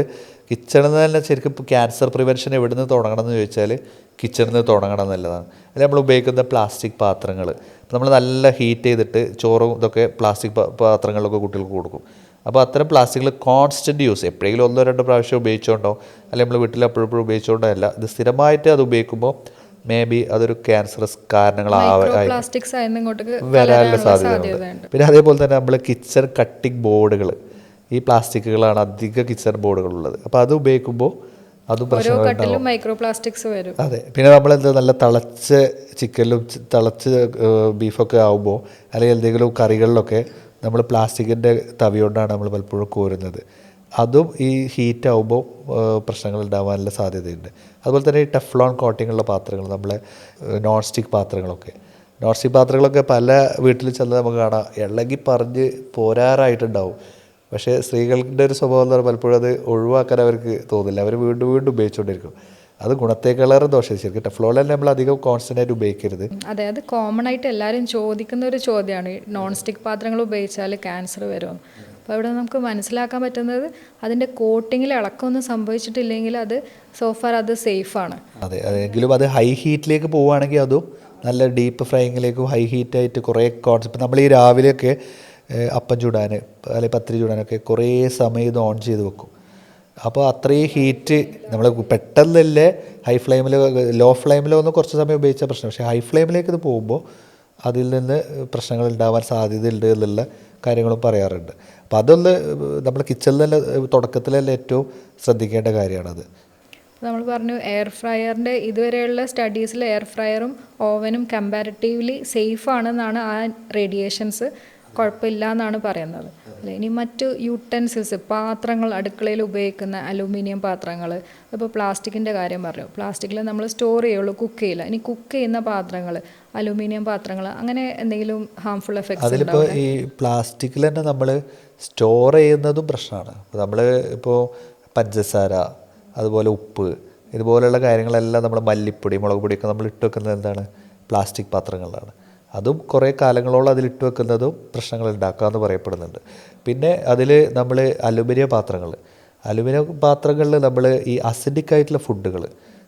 തന്നെ ശരിക്കും ഇപ്പോൾ ക്യാൻസർ പ്രിവെൻഷൻ എവിടെ നിന്ന് തുടങ്ങണം എന്ന് ചോദിച്ചാൽ കിച്ചണിൽ നിന്ന് തുടങ്ങണം എന്നുള്ളതാണ്. അല്ലെങ്കിൽ നമ്മൾ ഉപയോഗിക്കുന്ന പ്ലാസ്റ്റിക് പാത്രങ്ങൾ, ഇപ്പോൾ നമ്മൾ നല്ല ഹീറ്റ് ചെയ്തിട്ട് ചോറും ഇതൊക്കെ പ്ലാസ്റ്റിക് പാത്രങ്ങളിലൊക്കെ കുട്ടികൾക്ക് കൊടുക്കും. അപ്പോൾ അത്തരം പ്ലാസ്റ്റിക്കുകൾ കോൺസ്റ്റൻറ്റ് യൂസ്, എപ്പോഴെങ്കിലും 1-2 പ്രാവശ്യം ഉപയോഗിച്ചുകൊണ്ടോ അല്ലെങ്കിൽ നമ്മൾ വീട്ടിൽ എപ്പോഴും ഉപയോഗിച്ചുകൊണ്ടോ അല്ല, ഇത് സ്ഥിരമായിട്ട് അത് ഉപയോഗിക്കുമ്പോൾ മേ ബി അതൊരു ക്യാൻസറസ് വരാനുള്ള സാധ്യതയുണ്ട്. പിന്നെ അതേപോലെ തന്നെ നമ്മൾ കിച്ചൺ കട്ടിംഗ് ബോർഡുകൾ, ഈ പ്ലാസ്റ്റിക്കുകളാണ് അധിക കിച്ചൺ ബോർഡുകളുള്ളത്. അപ്പോൾ അത് ഉപയോഗിക്കുമ്പോൾ അതും പ്രശ്നങ്ങളുണ്ടാവും. അതെ. പിന്നെ നമ്മളെന്താ നല്ല തിളച്ച ചിക്കനിലും തിളച്ച ബീഫൊക്കെ ആകുമ്പോൾ അല്ലെങ്കിൽ എന്തെങ്കിലും കറികളിലൊക്കെ നമ്മൾ പ്ലാസ്റ്റിക്കിൻ്റെ തവി കൊണ്ടാണ് നമ്മൾ പലപ്പോഴും കോരുന്നത്. അതും ഈ ഹീറ്റ് ആകുമ്പോൾ പ്രശ്നങ്ങൾ ഉണ്ടാകാനുള്ള സാധ്യതയുണ്ട്. അതുപോലെ തന്നെ ഈ ടെഫ്ലോൺ കോട്ടിങ്ങുള്ള പാത്രങ്ങൾ, നമ്മളെ നോൺ സ്റ്റിക്ക് പാത്രങ്ങളൊക്കെ പല വീട്ടിൽ ചെന്ന് നമുക്ക് കാണാം ഇളകി പറഞ്ഞ് പോരാറായിട്ടുണ്ടാവും. പക്ഷേ സ്ത്രീകളുടെ ഒരു സ്വഭാവം എന്ന് പറഞ്ഞാൽ പലപ്പോഴും അത് ഒഴിവാക്കാൻ അവർക്ക് തോന്നില്ല, അവർ വീണ്ടും ഉപയോഗിച്ചുകൊണ്ടിരിക്കും. അത് ഗുണത്തേക്കാളേറെ ദോഷം. ശരിക്കും ടെഫ്ലോൺ തന്നെ നമ്മൾ അധികം കോൺസ്റ്റൻ്റ് ആയിട്ട് ഉപയോഗിക്കരുത്. അതെ, അത് കോമൺ ആയിട്ട് എല്ലാവരും ചോദിക്കുന്ന ഒരു ചോദ്യമാണ്, നോൺ സ്റ്റിക്ക് പാത്രങ്ങൾ ഉപയോഗിച്ചാൽ ക്യാൻസർ വരുമോ? അപ്പോൾ ഇവിടെ നമുക്ക് മനസ്സിലാക്കാൻ പറ്റുന്നത് അതിൻ്റെ കോട്ടിങ്ങിൽ ഇളക്കമൊന്നും സംഭവിച്ചിട്ടില്ലെങ്കിൽ അത് സോഫാർ അത് സേഫാണ്. അതെ, അതെങ്കിലും അത് ഹൈ ഹീറ്റിലേക്ക് പോവുകയാണെങ്കിൽ അതും നല്ല ഡീപ്പ് ഫ്രൈയിങ്ങിലേക്കും ഹൈ ഹീറ്റായിട്ട് കുറേ കോൺസെപ്റ്റ്, നമ്മൾ ഈ രാവിലെയൊക്കെ അപ്പം ചൂടാൻ അല്ലെങ്കിൽ പത്തിരി ചൂടാനൊക്കെ കുറേ സമയം ഇത് ഓൺ ചെയ്ത് വെക്കും. അപ്പോൾ അത്രയും ഹീറ്റ് നമ്മൾ പെട്ടെന്നല്ലേ ലോ ഫ്ലെയിമിലോ ഒന്ന് കുറച്ച് സമയം ഉപയോഗിച്ച പ്രശ്നം. പക്ഷേ ഹൈ ഫ്ലെയിമിലേക്ക് ഇത് പോകുമ്പോൾ അതിൽ നിന്ന് പ്രശ്നങ്ങൾ ഉണ്ടാവാൻ സാധ്യതയുണ്ട് എന്നുള്ള കാര്യങ്ങളും പറയാറുണ്ട്. അപ്പോൾ അതൊന്ന് നമ്മൾ കിച്ചണിൽ തന്നെ തുടക്കത്തിലല്ലേ ഏറ്റവും ശ്രദ്ധിക്കേണ്ട കാര്യമാണത്. നമ്മൾ പറഞ്ഞു എയർ ഫ്രയറിൻ്റെ ഇതുവരെയുള്ള സ്റ്റഡീസിൽ എയർ ഫ്രയറും ഓവനും കമ്പാരിറ്റീവ്ലി സേഫാണെന്നാണ്, ആ റേഡിയേഷൻസ് കുഴപ്പമില്ല എന്നാണ് പറയുന്നത്. അല്ലേ, ഇനി മറ്റു യൂട്ടൻസിൽസ്, പാത്രങ്ങൾ, അടുക്കളയിൽ ഉപയോഗിക്കുന്ന അലൂമിനിയം പാത്രങ്ങൾ, ഇപ്പോൾ പ്ലാസ്റ്റിക്കിൻ്റെ കാര്യം പറഞ്ഞു, പ്ലാസ്റ്റിക്കിൽ നമ്മൾ സ്റ്റോർ ചെയ്യുള്ളൂ, കുക്ക് ചെയ്യില്ല. ഇനി കുക്ക് ചെയ്യുന്ന പാത്രങ്ങൾ, അലൂമിനിയം പാത്രങ്ങൾ, അങ്ങനെ എന്തെങ്കിലും ഹാംഫുൾ എഫക്ട്സ്? അതിലിപ്പോൾ ഈ പ്ലാസ്റ്റിക്കിൽ തന്നെ നമ്മൾ സ്റ്റോർ ചെയ്യുന്നതും പ്രശ്നമാണ്. അപ്പോൾ നമ്മൾ ഇപ്പോൾ പഞ്ചസാര, അതുപോലെ ഉപ്പ്, ഇതുപോലെയുള്ള കാര്യങ്ങളെല്ലാം നമ്മൾ മല്ലിപ്പൊടി, മുളക് പൊടിയൊക്കെ നമ്മൾ ഇട്ട് വെക്കുന്നത് എന്താണ്, പ്ലാസ്റ്റിക് പാത്രങ്ങളിലാണ്. അതും കുറേ കാലങ്ങളോളം അതിലിട്ട് വെക്കുന്നതും പ്രശ്നങ്ങൾ ഉണ്ടാക്കാമെന്ന് പറയപ്പെടുന്നുണ്ട്. പിന്നെ അതിൽ നമ്മൾ അലുമിനിയം പാത്രങ്ങളിൽ നമ്മൾ ഈ അസിഡിക് ആയിട്ടുള്ള ഫുഡുകൾ,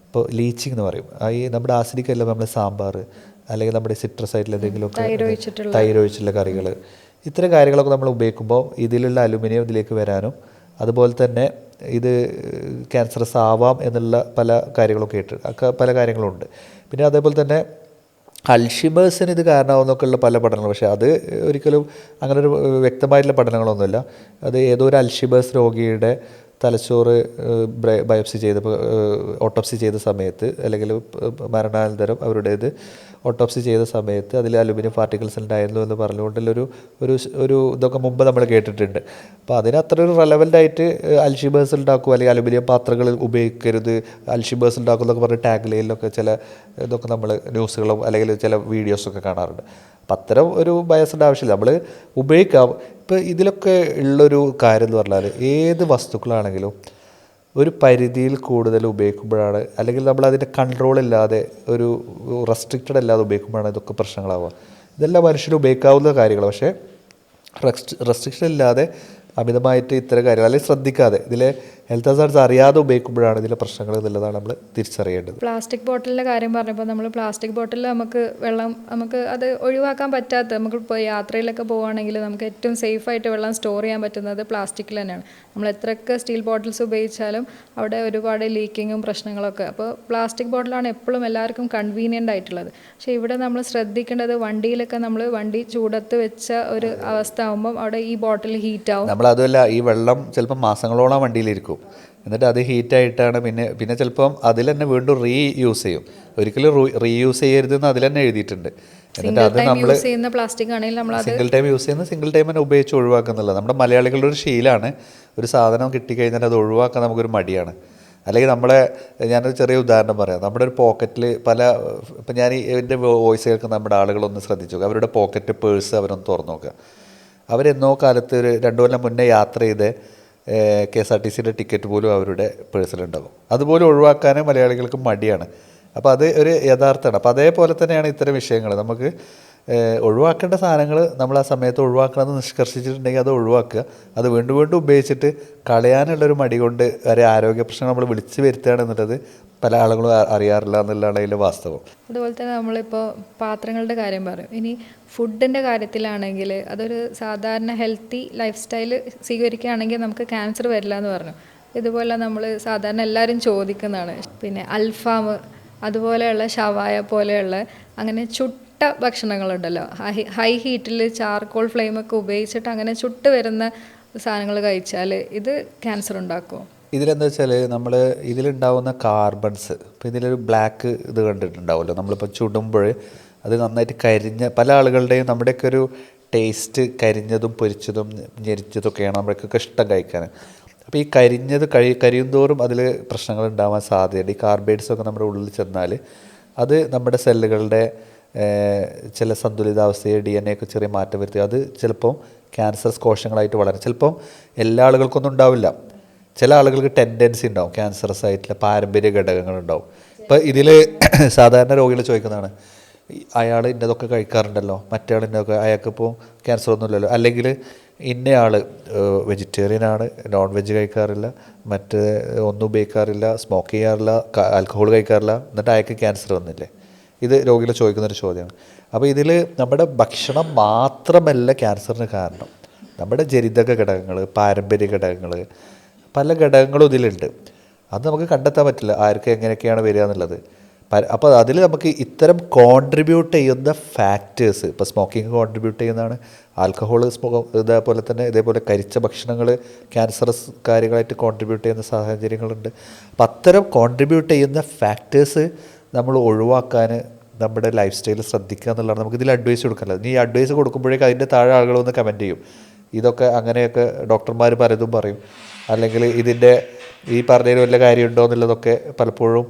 ഇപ്പോൾ ലീച്ചിങ് എന്ന് പറയും, ഈ നമ്മുടെ ആസിഡിക് ആയിട്ടുള്ള നമ്മുടെ സാമ്പാർ അല്ലെങ്കിൽ നമ്മുടെ സിട്രസ് ആയിട്ടുള്ള എന്തെങ്കിലുമൊക്കെ തൈര് ഒഴിച്ചിട്ടുള്ള കറികൾ, ഇത്തരം കാര്യങ്ങളൊക്കെ നമ്മൾ ഉപയോഗിക്കുമ്പോൾ ഇതിലുള്ള അലുമിനിയം ഇതിലേക്ക് വരാനും അതുപോലെ തന്നെ ഇത് ക്യാൻസറസ് ആവാം എന്നുള്ള പല കാര്യങ്ങളൊക്കെ പല കാര്യങ്ങളുണ്ട്. പിന്നെ അതേപോലെ തന്നെ അൽഷിമേഴ്സിന് ഇത് കാരണമാവുന്നൊക്കെ ഉള്ള പല പഠനങ്ങൾ, പക്ഷേ അത് ഒരിക്കലും അങ്ങനെ ഒരു വ്യക്തമായിട്ടുള്ള പഠനങ്ങളൊന്നുമില്ല. അത് ഏതോ ഒരു അൽഷിമേഴ്സ് രോഗിയുടെ തലച്ചോറ് ബയോപ്സി ഓട്ടോപ്സി ചെയ്ത സമയത്ത് അല്ലെങ്കിൽ മരണാനന്തരം അവരുടേത് ഓട്ടോപ്സി ചെയ്ത സമയത്ത് അതിൽ അലുമിനിയം പാർട്ടിക്കിൾസ് ഉണ്ടായിരുന്നു എന്ന് പറഞ്ഞുകൊണ്ടുള്ളൊരു ഒരു ഇതൊക്കെ മുമ്പ് നമ്മൾ കേട്ടിട്ടുണ്ട്. അപ്പോൾ അതിന് അത്ര ഒരു റെലവൻ്റ് ആയിട്ട് അൽഷിമേഴ്സ് ഉണ്ടാക്കുക അല്ലെങ്കിൽ അലുമിനിയം പാത്രങ്ങൾ ഉപയോഗിക്കരുത്, അൽഷിമേഴ്സ് ഉണ്ടാക്കുക എന്നൊക്കെ പറഞ്ഞ് ടാഗ് ലൈനിലൊക്കെ ചില ഇതൊക്കെ നമ്മൾ ന്യൂസുകളും അല്ലെങ്കിൽ ചില വീഡിയോസൊക്കെ കാണാറുണ്ട്. അപ്പം അത്തരം ഒരു ബയസിൻ്റെ ആവശ്യമില്ല, നമ്മൾ ഉപയോഗിക്കാം. ഇപ്പോൾ ഇതിലൊക്കെ ഉള്ളൊരു കാര്യം എന്ന് പറഞ്ഞാൽ ഏത് വസ്തുക്കളാണെങ്കിലും ഒരു പരിധിയിൽ കൂടുതൽ ഉപയോഗിക്കുമ്പോഴാണ്, അല്ലെങ്കിൽ നമ്മൾ അതിൻ്റെ കൺട്രോൾ ഇല്ലാതെ ഒരു റെസ്ട്രിക്റ്റഡ് അല്ലാതെ ഉപയോഗിക്കുമ്പോഴാണ് ഇതൊക്കെ പ്രശ്നങ്ങളാവുക. ഇതെല്ലാം മനുഷ്യന് ഉപയോഗിക്കാവുന്ന കാര്യങ്ങൾ, പക്ഷേ റെസ്ട്രിക്ഷൻ ഇല്ലാതെ അമിതമായിട്ട് ഇത്തരം കാര്യങ്ങൾ അല്ലെങ്കിൽ ശ്രദ്ധിക്കാതെ ഇതിലെ ഹെൽത്ത് ഹസാർഡ്സ് അറിയാതെ ഉപയോഗിക്കുമ്പോഴാണ് ഇതിലെ പ്രശ്നങ്ങൾ എന്നുള്ളതാണ് നമ്മൾ തിരിച്ചറിയേണ്ടത്. പ്ലാസ്റ്റിക് ബോട്ടിലിൻ്റെ കാര്യം പറഞ്ഞപ്പോൾ നമ്മൾ പ്ലാസ്റ്റിക് ബോട്ടിൽ നമുക്ക് അത് ഒഴിവാക്കാൻ പറ്റാത്ത, നമുക്കിപ്പോൾ യാത്രയിലൊക്കെ പോവുകയാണെങ്കിൽ നമുക്ക് ഏറ്റവും സേഫായിട്ട് വെള്ളം സ്റ്റോർ ചെയ്യാൻ പറ്റുന്നത് പ്ലാസ്റ്റിക്കിൽ തന്നെയാണ്. നമ്മൾ എത്രയൊക്കെ സ്റ്റീൽ ബോട്ടിൽസ് ഉപയോഗിച്ചാലും അവിടെ ഒരുപാട് ലീക്കിങ്ങും പ്രശ്നങ്ങളൊക്കെ. അപ്പോൾ പ്ലാസ്റ്റിക് ബോട്ടിലാണ് എപ്പോഴും എല്ലാവർക്കും കൺവീനിയൻ്റ് ആയിട്ടുള്ളത്. പക്ഷേ ഇവിടെ നമ്മൾ ശ്രദ്ധിക്കേണ്ടത് വണ്ടിയിലൊക്കെ വണ്ടി ചൂടത്ത് വെച്ച ഒരു അവസ്ഥ ആകുമ്പം അവിടെ ഈ ബോട്ടിൽ ഹീറ്റാവും. നമ്മളതുമല്ല, ഈ വെള്ളം ചിലപ്പോൾ മാസങ്ങളോളം വണ്ടിയിലിരിക്കും, എന്നിട്ട് അത് ഹീറ്റായിട്ടാണ് പിന്നെ ചിലപ്പം അതിൽ തന്നെ വീണ്ടും റീയൂസ് ചെയ്യും. ഒരിക്കലും റീയൂസ് ചെയ്യരുതെന്ന് അതിൽ തന്നെ എഴുതിയിട്ടുണ്ട്. എന്നിട്ട് അത് നമ്മൾ പ്ലാസ്റ്റിക് ആണെങ്കിൽ നമ്മൾ സിംഗിൾ ടൈം യൂസ് ചെയ്യുന്ന സിംഗിൾ ടൈം തന്നെ ഉപയോഗിച്ച് ഒഴിവാക്കുന്നുള്ളത് നമ്മുടെ മലയാളികളുടെ ഒരു ശീലമാണ്. ഒരു സാധനം കിട്ടിക്കഴിഞ്ഞാൽ അത് ഒഴിവാക്കാൻ നമുക്കൊരു മടിയാണ്. അല്ലെങ്കിൽ ഞാനൊരു ചെറിയ ഉദാഹരണം പറയാം. നമ്മുടെ ഒരു പോക്കറ്റിൽ ഇപ്പം ഞാൻ എൻ്റെ വോയിസ് കേൾക്കുന്ന നമ്മുടെ ആളുകളൊന്ന് ശ്രദ്ധിച്ചു നോക്കുക. അവരുടെ പോക്കറ്റ് പേഴ്സ് അവരൊന്ന് തുറന്നു നോക്കുക. അവരെന്നോ കാലത്ത് ഒരു 2 കൊല്ലം മുന്നേ യാത്ര ചെയ്ത് KSRTCയുടെ ടിക്കറ്റ് പോലും അവരുടെ പേഴ്സിലുണ്ടാകും. അതുപോലും ഒഴിവാക്കാൻ മലയാളികൾക്ക് മടിയാണ്. അപ്പോൾ അത് ഒരു യഥാർത്ഥമാണ്. അപ്പോൾ അതേപോലെ തന്നെയാണ് ഇത്തരം വിഷയങ്ങൾ. നമുക്ക് ഒഴിവാക്കേണ്ട സാധനങ്ങൾ നമ്മൾ ആ സമയത്ത് ഒഴിവാക്കണമെന്ന് നിഷ്കർഷിച്ചിട്ടുണ്ടെങ്കിൽ അത് ഒഴിവാക്കുക. അത് വീണ്ടും വീണ്ടും ഉപയോഗിച്ചിട്ട് കളയാനുള്ളൊരു മടി കൊണ്ട് ഒരു ആരോഗ്യ പ്രശ്നം നമ്മൾ വിളിച്ചു വരുത്തുകയാണെന്നുള്ളത് പല ആളുകളും അറിയാറില്ല എന്നുള്ളതാണ് അതിൻ്റെ വാസ്തവം. അതുപോലെ തന്നെ നമ്മളിപ്പോൾ പാത്രങ്ങളുടെ കാര്യം പറയും. ഇനി ഫുഡിൻ്റെ കാര്യത്തിലാണെങ്കിൽ അതൊരു സാധാരണ ഹെൽത്തി ലൈഫ് സ്റ്റൈൽ സ്വീകരിക്കുകയാണെങ്കിൽ നമുക്ക് ക്യാൻസർ വരില്ല എന്ന് പറഞ്ഞു. ഇതുപോലെ നമ്മൾ സാധാരണ എല്ലാവരും ചോദിക്കുന്നതാണ്. പിന്നെ അൽഫാം, അതുപോലെയുള്ള ഷവായ പോലെയുള്ള അങ്ങനെ ചുട്ട ഭക്ഷണങ്ങളുണ്ടല്ലോ, ഹൈ ഹീറ്റിൽ ചാർക്കോൾ ഫ്ലെയിമൊക്കെ ഉപയോഗിച്ചിട്ട് അങ്ങനെ ചുട്ട് വരുന്ന സാധനങ്ങൾ കഴിച്ചാൽ ഇത് ക്യാൻസർ ഉണ്ടാക്കുമോ? ഇതിലെന്താ വെച്ചാൽ ഇതിലുണ്ടാവുന്ന കാർബൺസ്, ഇപ്പോൾ ഇതിലൊരു ബ്ലാക്ക് ഇത് കണ്ടിട്ടുണ്ടാവുമല്ലോ, നമ്മളിപ്പോൾ ചുടുമ്പോൾ അത് നന്നായിട്ട് പല ആളുകളുടെയും നമ്മുടെയൊക്കെ ഒരു ടേസ്റ്റ് കരിഞ്ഞതും പൊരിച്ചതും ഞെരിച്ചതൊക്കെയാണ് നമ്മൾക്കൊക്കെ ഇഷ്ടം കഴിക്കാൻ. അപ്പോൾ ഈ കരിയും തോറും അതിൽ പ്രശ്നങ്ങൾ ഉണ്ടാവാൻ സാധ്യതയുണ്ട്. ഈ കാർബൈഡ്സൊക്കെ നമ്മുടെ ഉള്ളിൽ ചെന്നാൽ അത് നമ്മുടെ സെല്ലുകളുടെ ചില സന്തുലിതാവസ്ഥയെ DNA ഒക്കെ ചെറിയ മാറ്റം വരുത്തി അത് ചിലപ്പം ക്യാൻസർ കോശങ്ങളായിട്ട് വളരും. ചിലപ്പം എല്ലാ ആളുകൾക്കൊന്നും ഉണ്ടാവില്ല. ചില ആളുകൾക്ക് ടെൻഡൻസി ഉണ്ടാവും, ക്യാൻസറസ് ആയിട്ടുള്ള പാരമ്പര്യ ഘടകങ്ങളുണ്ടാവും. ഇപ്പോൾ ഇതിൽ സാധാരണ രോഗികൾ ചോദിക്കുന്നതാണ്, അയാൾ ഇന്നതൊക്കെ കഴിക്കാറുണ്ടല്ലോ, മറ്റേ ആൾ ഇന്നതൊക്കെ, അയാൾക്കിപ്പോൾ ക്യാൻസർ ഒന്നുമില്ലല്ലോ, അല്ലെങ്കിൽ ഇന്നയാൾ വെജിറ്റേറിയനാണ്, നോൺ വെജ് കഴിക്കാറില്ല, ഒന്നും ഉപയോഗിക്കാറില്ല, സ്മോക്ക് ചെയ്യാറില്ല, ആൽക്കഹോൾ കഴിക്കാറില്ല, എന്നിട്ട് അയാൾക്ക് ക്യാൻസർ വന്നില്ലേ? ഇത് രോഗികൾ ചോദിക്കുന്നൊരു ചോദ്യമാണ്. അപ്പോൾ ഇതിൽ നമ്മുടെ ഭക്ഷണം മാത്രമല്ല ക്യാൻസറിന് കാരണം, നമ്മുടെ ജനിതക ഘടകങ്ങൾ, പാരമ്പര്യ ഘടകങ്ങൾ, പല ഘടകങ്ങളും ഇതിലുണ്ട്. അത് നമുക്ക് കണ്ടെത്താൻ പറ്റില്ല ആർക്ക് എങ്ങനെയൊക്കെയാണ് വരിക എന്നുള്ളത്. അപ്പോൾ അതിൽ നമുക്ക് ഇത്തരം കോൺട്രിബ്യൂട്ട് ചെയ്യുന്ന ഫാക്ടേഴ്സ്, ഇപ്പോൾ സ്മോക്കിംഗ് കോൺട്രിബ്യൂട്ട് ചെയ്യുന്നതാണ്, ആൽക്കഹോൾ, ഇതേപോലെ കരിച്ച ഭക്ഷണങ്ങൾ ക്യാൻസറസ് കാര്യങ്ങളായിട്ട് കോൺട്രിബ്യൂട്ട് ചെയ്യുന്ന സാഹചര്യങ്ങളുണ്ട്. അപ്പോൾ അത്തരം കോൺട്രിബ്യൂട്ട് ചെയ്യുന്ന ഫാക്ടേഴ്സ് നമ്മൾ ഒഴിവാക്കാൻ നമ്മുടെ ലൈഫ് സ്റ്റൈൽ ശ്രദ്ധിക്കുക എന്നുള്ളതാണ് നമുക്കിതിൽ അഡ്വൈസ് കൊടുക്കാനുള്ളത്. ഈ അഡ്വൈസ് കൊടുക്കുമ്പോഴേക്കും അതിൻ്റെ താഴെ ആളുകൾ വന്ന് കമൻറ്റ് ചെയ്യും, ഇതൊക്കെ അങ്ങനെയൊക്കെ ഡോക്ടർമാർ പലതും പറയും, അല്ലെങ്കിൽ ഇതിൻ്റെ ഈ പറഞ്ഞതിന് വല്ല കാര്യമുണ്ടോ എന്നുള്ളതൊക്കെ പലപ്പോഴും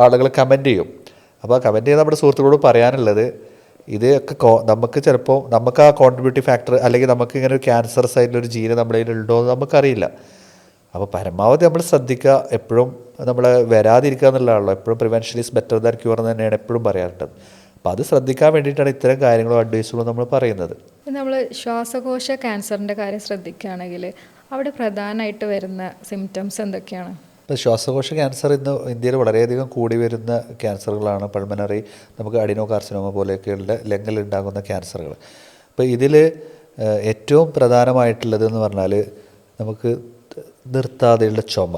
ആളുകൾ കമൻറ്റ് ചെയ്യും. അപ്പോൾ കമൻറ്റ് ചെയ്ത് നമ്മുടെ സുഹൃത്തുക്കളോട് പറയാനുള്ളത്, ഇതൊക്കെ നമുക്ക് ചിലപ്പോൾ നമുക്ക് ആ കോൺട്രിബ്യൂട്ടീവ് ഫാക്ടർ അല്ലെങ്കിൽ നമുക്ക് ഇങ്ങനെ ഒരു ക്യാൻസറസ് ആയിട്ടുള്ളൊരു ജീന് നമ്മുടെ കയ്യിലുണ്ടോ എന്ന് നമുക്കറിയില്ല. അപ്പോൾ പരമാവധി നമ്മൾ ശ്രദ്ധിക്കുക, എപ്പോഴും നമ്മൾ വരാതിരിക്കുക എന്നുള്ളതാണല്ലോ. എപ്പോഴും prevention is better than cure എന്ന് തന്നെയാണ് എപ്പോഴും പറയാറുള്ളത്. അപ്പോൾ അത് ശ്രദ്ധിക്കാൻ വേണ്ടിയിട്ടാണ് ഇത്തരം കാര്യങ്ങളും അഡ്വൈസുകളും നമ്മൾ പറയുന്നത്. നമ്മൾ ശ്വാസകോശ ക്യാൻസറിൻ്റെ കാര്യം ശ്രദ്ധിക്കുകയാണെങ്കിൽ അവിടെ പ്രധാനമായിട്ട് വരുന്ന സിംറ്റംസ് എന്തൊക്കെയാണ്? ഇപ്പോൾ ശ്വാസകോശ ക്യാൻസർ ഇന്ന് ഇന്ത്യയിൽ വളരെയധികം കൂടി വരുന്ന ക്യാൻസറുകളാണ് പൾമനറി, നമുക്ക് അഡിനോ കാർസിനോമ പോലെയൊക്കെയുള്ള ലങ്ങിലുണ്ടാകുന്ന ക്യാൻസറുകൾ. അപ്പോൾ ഇതിൽ ഏറ്റവും പ്രധാനമായിട്ടുള്ളതെന്ന് പറഞ്ഞാൽ നമുക്ക് നിർത്താതെയുള്ള ചുമ.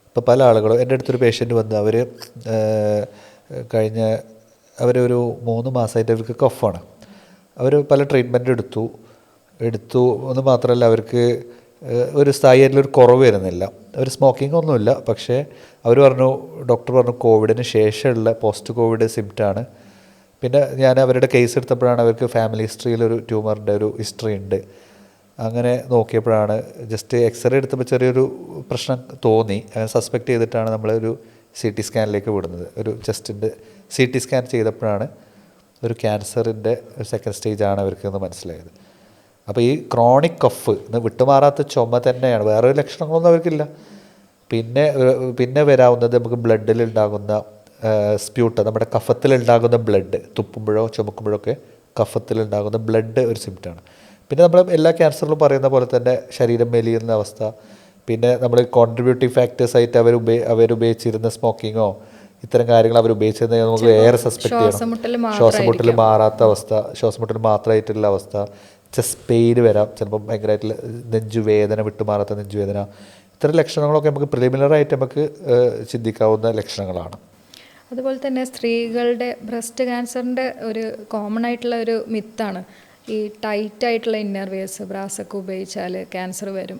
ഇപ്പോൾ പല ആളുകളും, എൻ്റെ അടുത്തൊരു പേഷ്യൻ്റ് വന്ന് അവരൊരു 3 മാസമായിട്ട് അവർക്ക് കഫാണ്. അവർ പല ട്രീറ്റ്മെൻറ്റ് എടുത്തു എന്ന് മാത്രമല്ല അവർക്ക് ഒരു സ്ഥായിയായിട്ടുള്ളൊരു കുറവ് വരുന്നില്ല. അവർ സ്മോക്കിംഗ് ഒന്നുമില്ല, പക്ഷേ ഡോക്ടർ പറഞ്ഞു കോവിഡിന് ശേഷമുള്ള പോസ്റ്റ് കോവിഡ് സിംറ്റാണ്. പിന്നെ ഞാൻ അവരുടെ കേസ് എടുത്തപ്പോഴാണ് അവർക്ക് ഫാമിലി ഹിസ്റ്ററിയിലൊരു ട്യൂമറിൻ്റെ ഒരു ഹിസ്റ്ററി ഉണ്ട്. അങ്ങനെ നോക്കിയപ്പോഴാണ് ജസ്റ്റ് എക്സ്റേ എടുത്തപ്പോൾ ചെറിയൊരു പ്രശ്നം തോന്നി. അങ്ങനെ സസ്പെക്റ്റ് ചെയ്തിട്ടാണ് നമ്മളൊരു CT സ്കാനിലേക്ക് വിടുന്നത്. ഒരു ചെസ്റ്റിൻ്റെ CT സ്കാൻ ചെയ്തപ്പോഴാണ് ഒരു ക്യാൻസറിൻ്റെ സെക്കൻഡ് സ്റ്റേജാണ് അവർക്കെന്ന് മനസ്സിലായത്. അപ്പോൾ ഈ ക്രോണിക് കഫ് വിട്ടുമാറാത്ത ചുമ തന്നെയാണ്, വേറെ ലക്ഷണങ്ങളൊന്നും അവർക്കില്ല. പിന്നെ വരാവുന്നത് നമുക്ക് ബ്ലഡിലുണ്ടാകുന്ന സ്പ്യൂട്ട്, നമ്മുടെ കഫത്തിലുണ്ടാകുന്ന ബ്ലഡ്, തുപ്പുമ്പോഴോ ചുമക്കുമ്പോഴോ ഒക്കെ കഫത്തിലുണ്ടാകുന്ന ബ്ലഡ് ഒരു സിംറ്റമാണ്. പിന്നെ നമ്മൾ എല്ലാ ക്യാൻസറിലും പറയുന്ന പോലെ തന്നെ ശരീരം മെലിയുന്ന അവസ്ഥ, പിന്നെ നമ്മൾ കോൺട്രിബ്യൂട്ടീവ് ഫാക്ടേഴ്സായിട്ട് അവരുപയോഗിച്ചിരുന്ന സ്മോക്കിങ്ങോ ഇത്തരം കാര്യങ്ങൾ അവർ ഉപയോഗിച്ചിരുന്ന നമുക്ക് ഏറെ സസ്പെക്ട് ചെയ്യണം. ശ്വാസമുട്ടൽ മാറാത്ത അവസ്ഥ, ശ്വാസമുട്ടൽ മാത്രമായിട്ടുള്ള അവസ്ഥ, ചെസ്റ്റ് പെയിൻ വരാം, ചിലപ്പം ഭയങ്കരമായിട്ടുള്ള നെഞ്ചുവേദന, വിട്ടുമാറാത്ത നെഞ്ചുവേദന, ഇത്തരം ലക്ഷണങ്ങളൊക്കെ നമുക്ക് പ്രിലിമിനറായിട്ട് നമുക്ക് ചിന്തിക്കാവുന്ന ലക്ഷണങ്ങളാണ്. അതുപോലെ തന്നെ സ്ത്രീകളുടെ ബ്രസ്റ്റ് ക്യാൻസറിൻ്റെ ഒരു കോമൺ ആയിട്ടുള്ള ഒരു മിത്താണ് ഈ ടൈറ്റായിട്ടുള്ള ഇന്നർവേഴ്സ്, ബ്രാസൊക്കെ ഉപയോഗിച്ചാൽ ക്യാൻസർ വരും.